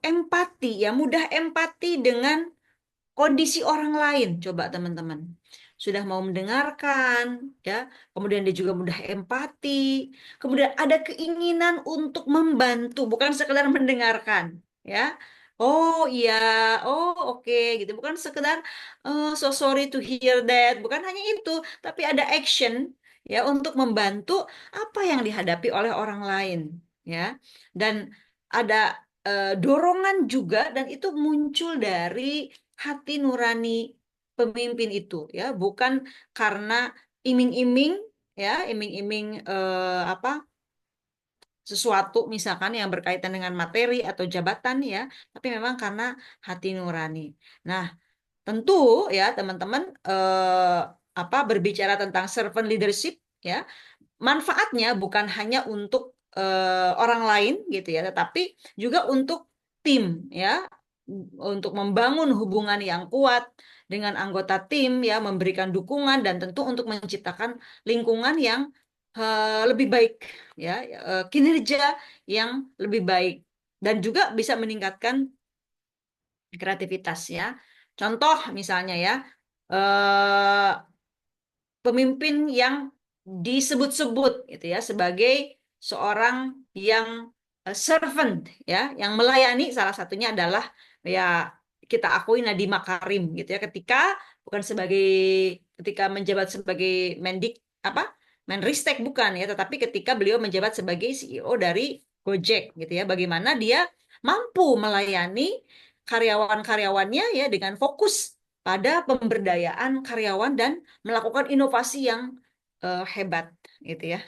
[SPEAKER 1] empati ya, mudah empati dengan kondisi orang lain. Coba teman-teman sudah mau mendengarkan ya, kemudian dia juga mudah empati, kemudian ada keinginan untuk membantu, bukan sekedar mendengarkan ya. Oh iya, oh oke gitu, bukan sekedar so sorry to hear that, bukan hanya itu, tapi ada action ya untuk membantu apa yang dihadapi oleh orang lain ya. Dan ada dorongan juga, dan itu muncul dari hati nurani pemimpin itu ya, bukan karena iming-iming ya, iming-iming apa sesuatu misalkan yang berkaitan dengan materi atau jabatan ya, tapi memang karena hati nurani. Nah, tentu ya teman-teman apa berbicara tentang servant leadership ya, manfaatnya bukan hanya untuk orang lain gitu ya, tetapi juga untuk tim ya, untuk membangun hubungan yang kuat dengan anggota tim ya, memberikan dukungan dan tentu untuk menciptakan lingkungan yang lebih baik ya, kinerja yang lebih baik dan juga bisa meningkatkan kreativitas ya. Contoh misalnya ya, eh, pemimpin yang disebut-sebut gitu ya sebagai seorang yang servant ya, yang melayani, salah satunya adalah ya kita akui Nadiem Makarim gitu ya, bukan sebagai ketika menjabat sebagai Mendik apa Menristek bukan ya, tetapi ketika beliau menjabat sebagai CEO dari Gojek gitu ya, bagaimana dia mampu melayani karyawan-karyawannya ya dengan fokus pada pemberdayaan karyawan dan melakukan inovasi yang hebat gitu ya.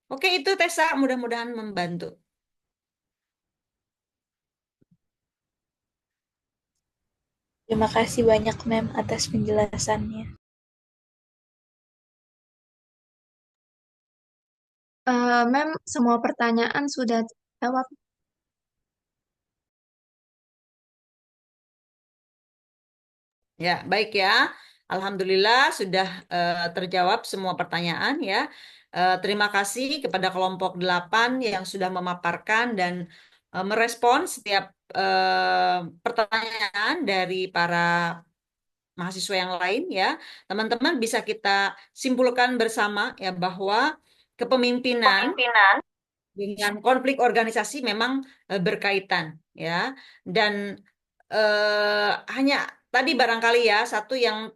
[SPEAKER 1] Oke, itu Tessa mudah-mudahan membantu.
[SPEAKER 8] Terima kasih banyak, Mem, atas penjelasannya.
[SPEAKER 2] Mem, semua pertanyaan sudah terjawab.
[SPEAKER 1] Ya, baik ya. Alhamdulillah sudah terjawab semua pertanyaan ya. Terima kasih kepada kelompok 8 yang sudah memaparkan dan merespon setiap pertanyaan dari para mahasiswa yang lain ya. Teman-teman bisa kita simpulkan bersama ya bahwa kepemimpinan dengan konflik organisasi memang berkaitan ya. Dan hanya tadi barangkali ya satu yang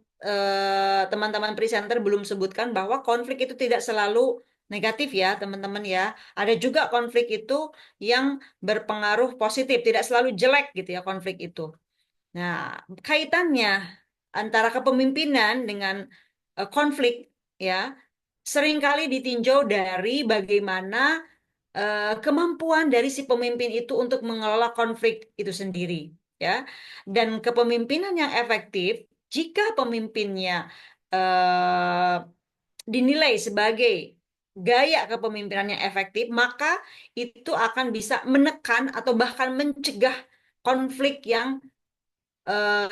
[SPEAKER 1] teman-teman presenter belum sebutkan, bahwa konflik itu tidak selalu negatif ya teman-teman ya. Ada juga konflik itu yang berpengaruh positif, tidak selalu jelek gitu ya konflik itu. Nah, kaitannya antara kepemimpinan dengan konflik ya seringkali ditinjau dari bagaimana kemampuan dari si pemimpin itu untuk mengelola konflik itu sendiri ya. Dan kepemimpinan yang efektif jika pemimpinnya eh, dinilai sebagai gaya kepemimpinan yang efektif, maka itu akan bisa menekan atau bahkan mencegah konflik yang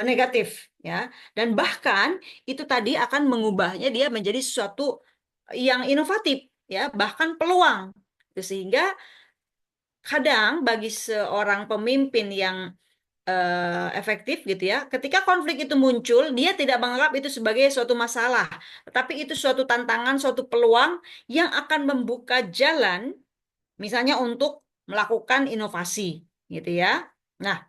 [SPEAKER 1] negatif, ya. Dan bahkan itu tadi akan mengubahnya dia menjadi sesuatu yang inovatif, ya, bahkan peluang. Sehingga kadang bagi seorang pemimpin yang efektif gitu ya, ketika konflik itu muncul, dia tidak menganggap itu sebagai suatu masalah, tetapi itu suatu tantangan, suatu peluang yang akan membuka jalan, misalnya untuk melakukan inovasi, gitu ya. Nah,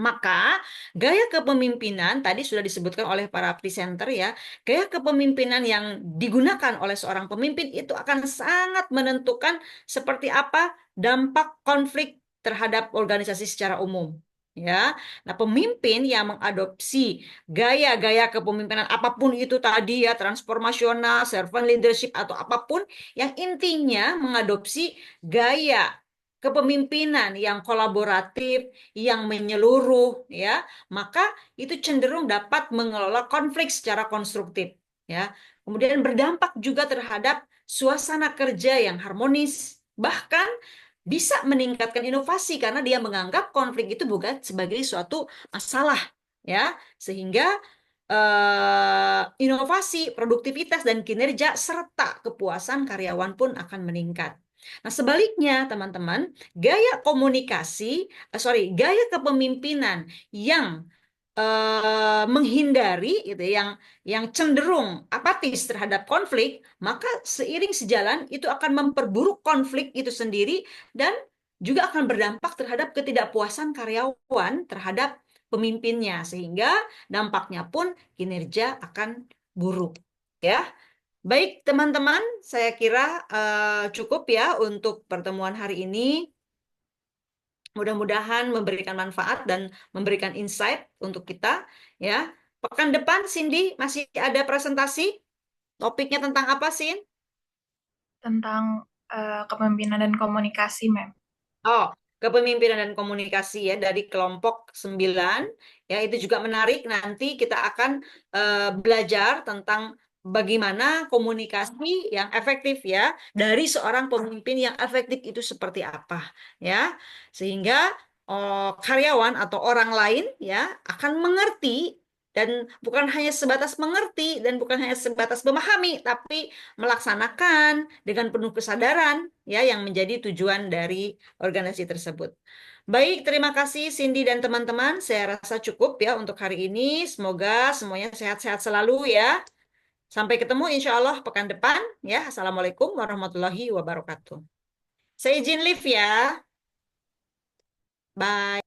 [SPEAKER 1] maka gaya kepemimpinan tadi sudah disebutkan oleh para presenter ya, gaya kepemimpinan yang digunakan oleh seorang pemimpin itu akan sangat menentukan seperti apa dampak konflik terhadap organisasi secara umum. Ya, nah pemimpin yang mengadopsi gaya-gaya kepemimpinan apapun itu tadi ya, transformasional, servant leadership atau apapun, yang intinya mengadopsi gaya kepemimpinan yang kolaboratif, yang menyeluruh ya, maka itu cenderung dapat mengelola konflik secara konstruktif ya. Kemudian berdampak juga terhadap suasana kerja yang harmonis, bahkan bisa meningkatkan inovasi karena dia menganggap konflik itu bukan sebagai suatu masalah ya, sehingga inovasi, produktivitas dan kinerja serta kepuasan karyawan pun akan meningkat. Nah, sebaliknya, teman-teman, gaya kepemimpinan yang menghindari gitu, yang cenderung apatis terhadap konflik, maka seiring sejalan itu akan memperburuk konflik itu sendiri dan juga akan berdampak terhadap ketidakpuasan karyawan terhadap pemimpinnya, sehingga dampaknya pun kinerja akan buruk. Ya, baik teman-teman, saya kira cukup ya untuk pertemuan hari ini. Mudah-mudahan memberikan manfaat dan memberikan insight untuk kita ya. Pekan depan Cindy masih ada presentasi. Topiknya tentang apa, Sin?
[SPEAKER 8] Tentang kepemimpinan dan komunikasi, Mem.
[SPEAKER 1] Oh, kepemimpinan dan komunikasi ya dari kelompok 9. Ya, itu juga menarik. Nanti kita akan belajar tentang bagaimana komunikasi yang efektif ya dari seorang pemimpin yang efektif itu seperti apa ya. Sehingga karyawan atau orang lain ya akan mengerti dan bukan hanya sebatas mengerti dan bukan hanya sebatas memahami tapi melaksanakan dengan penuh kesadaran ya yang menjadi tujuan dari organisasi tersebut. Baik, terima kasih Cindy dan teman-teman. Saya rasa cukup ya untuk hari ini. Semoga semuanya sehat-sehat selalu ya. Sampai ketemu insya Allah pekan depan ya. Assalamualaikum warahmatullahi wabarakatuh. Saya izin live ya. Bye.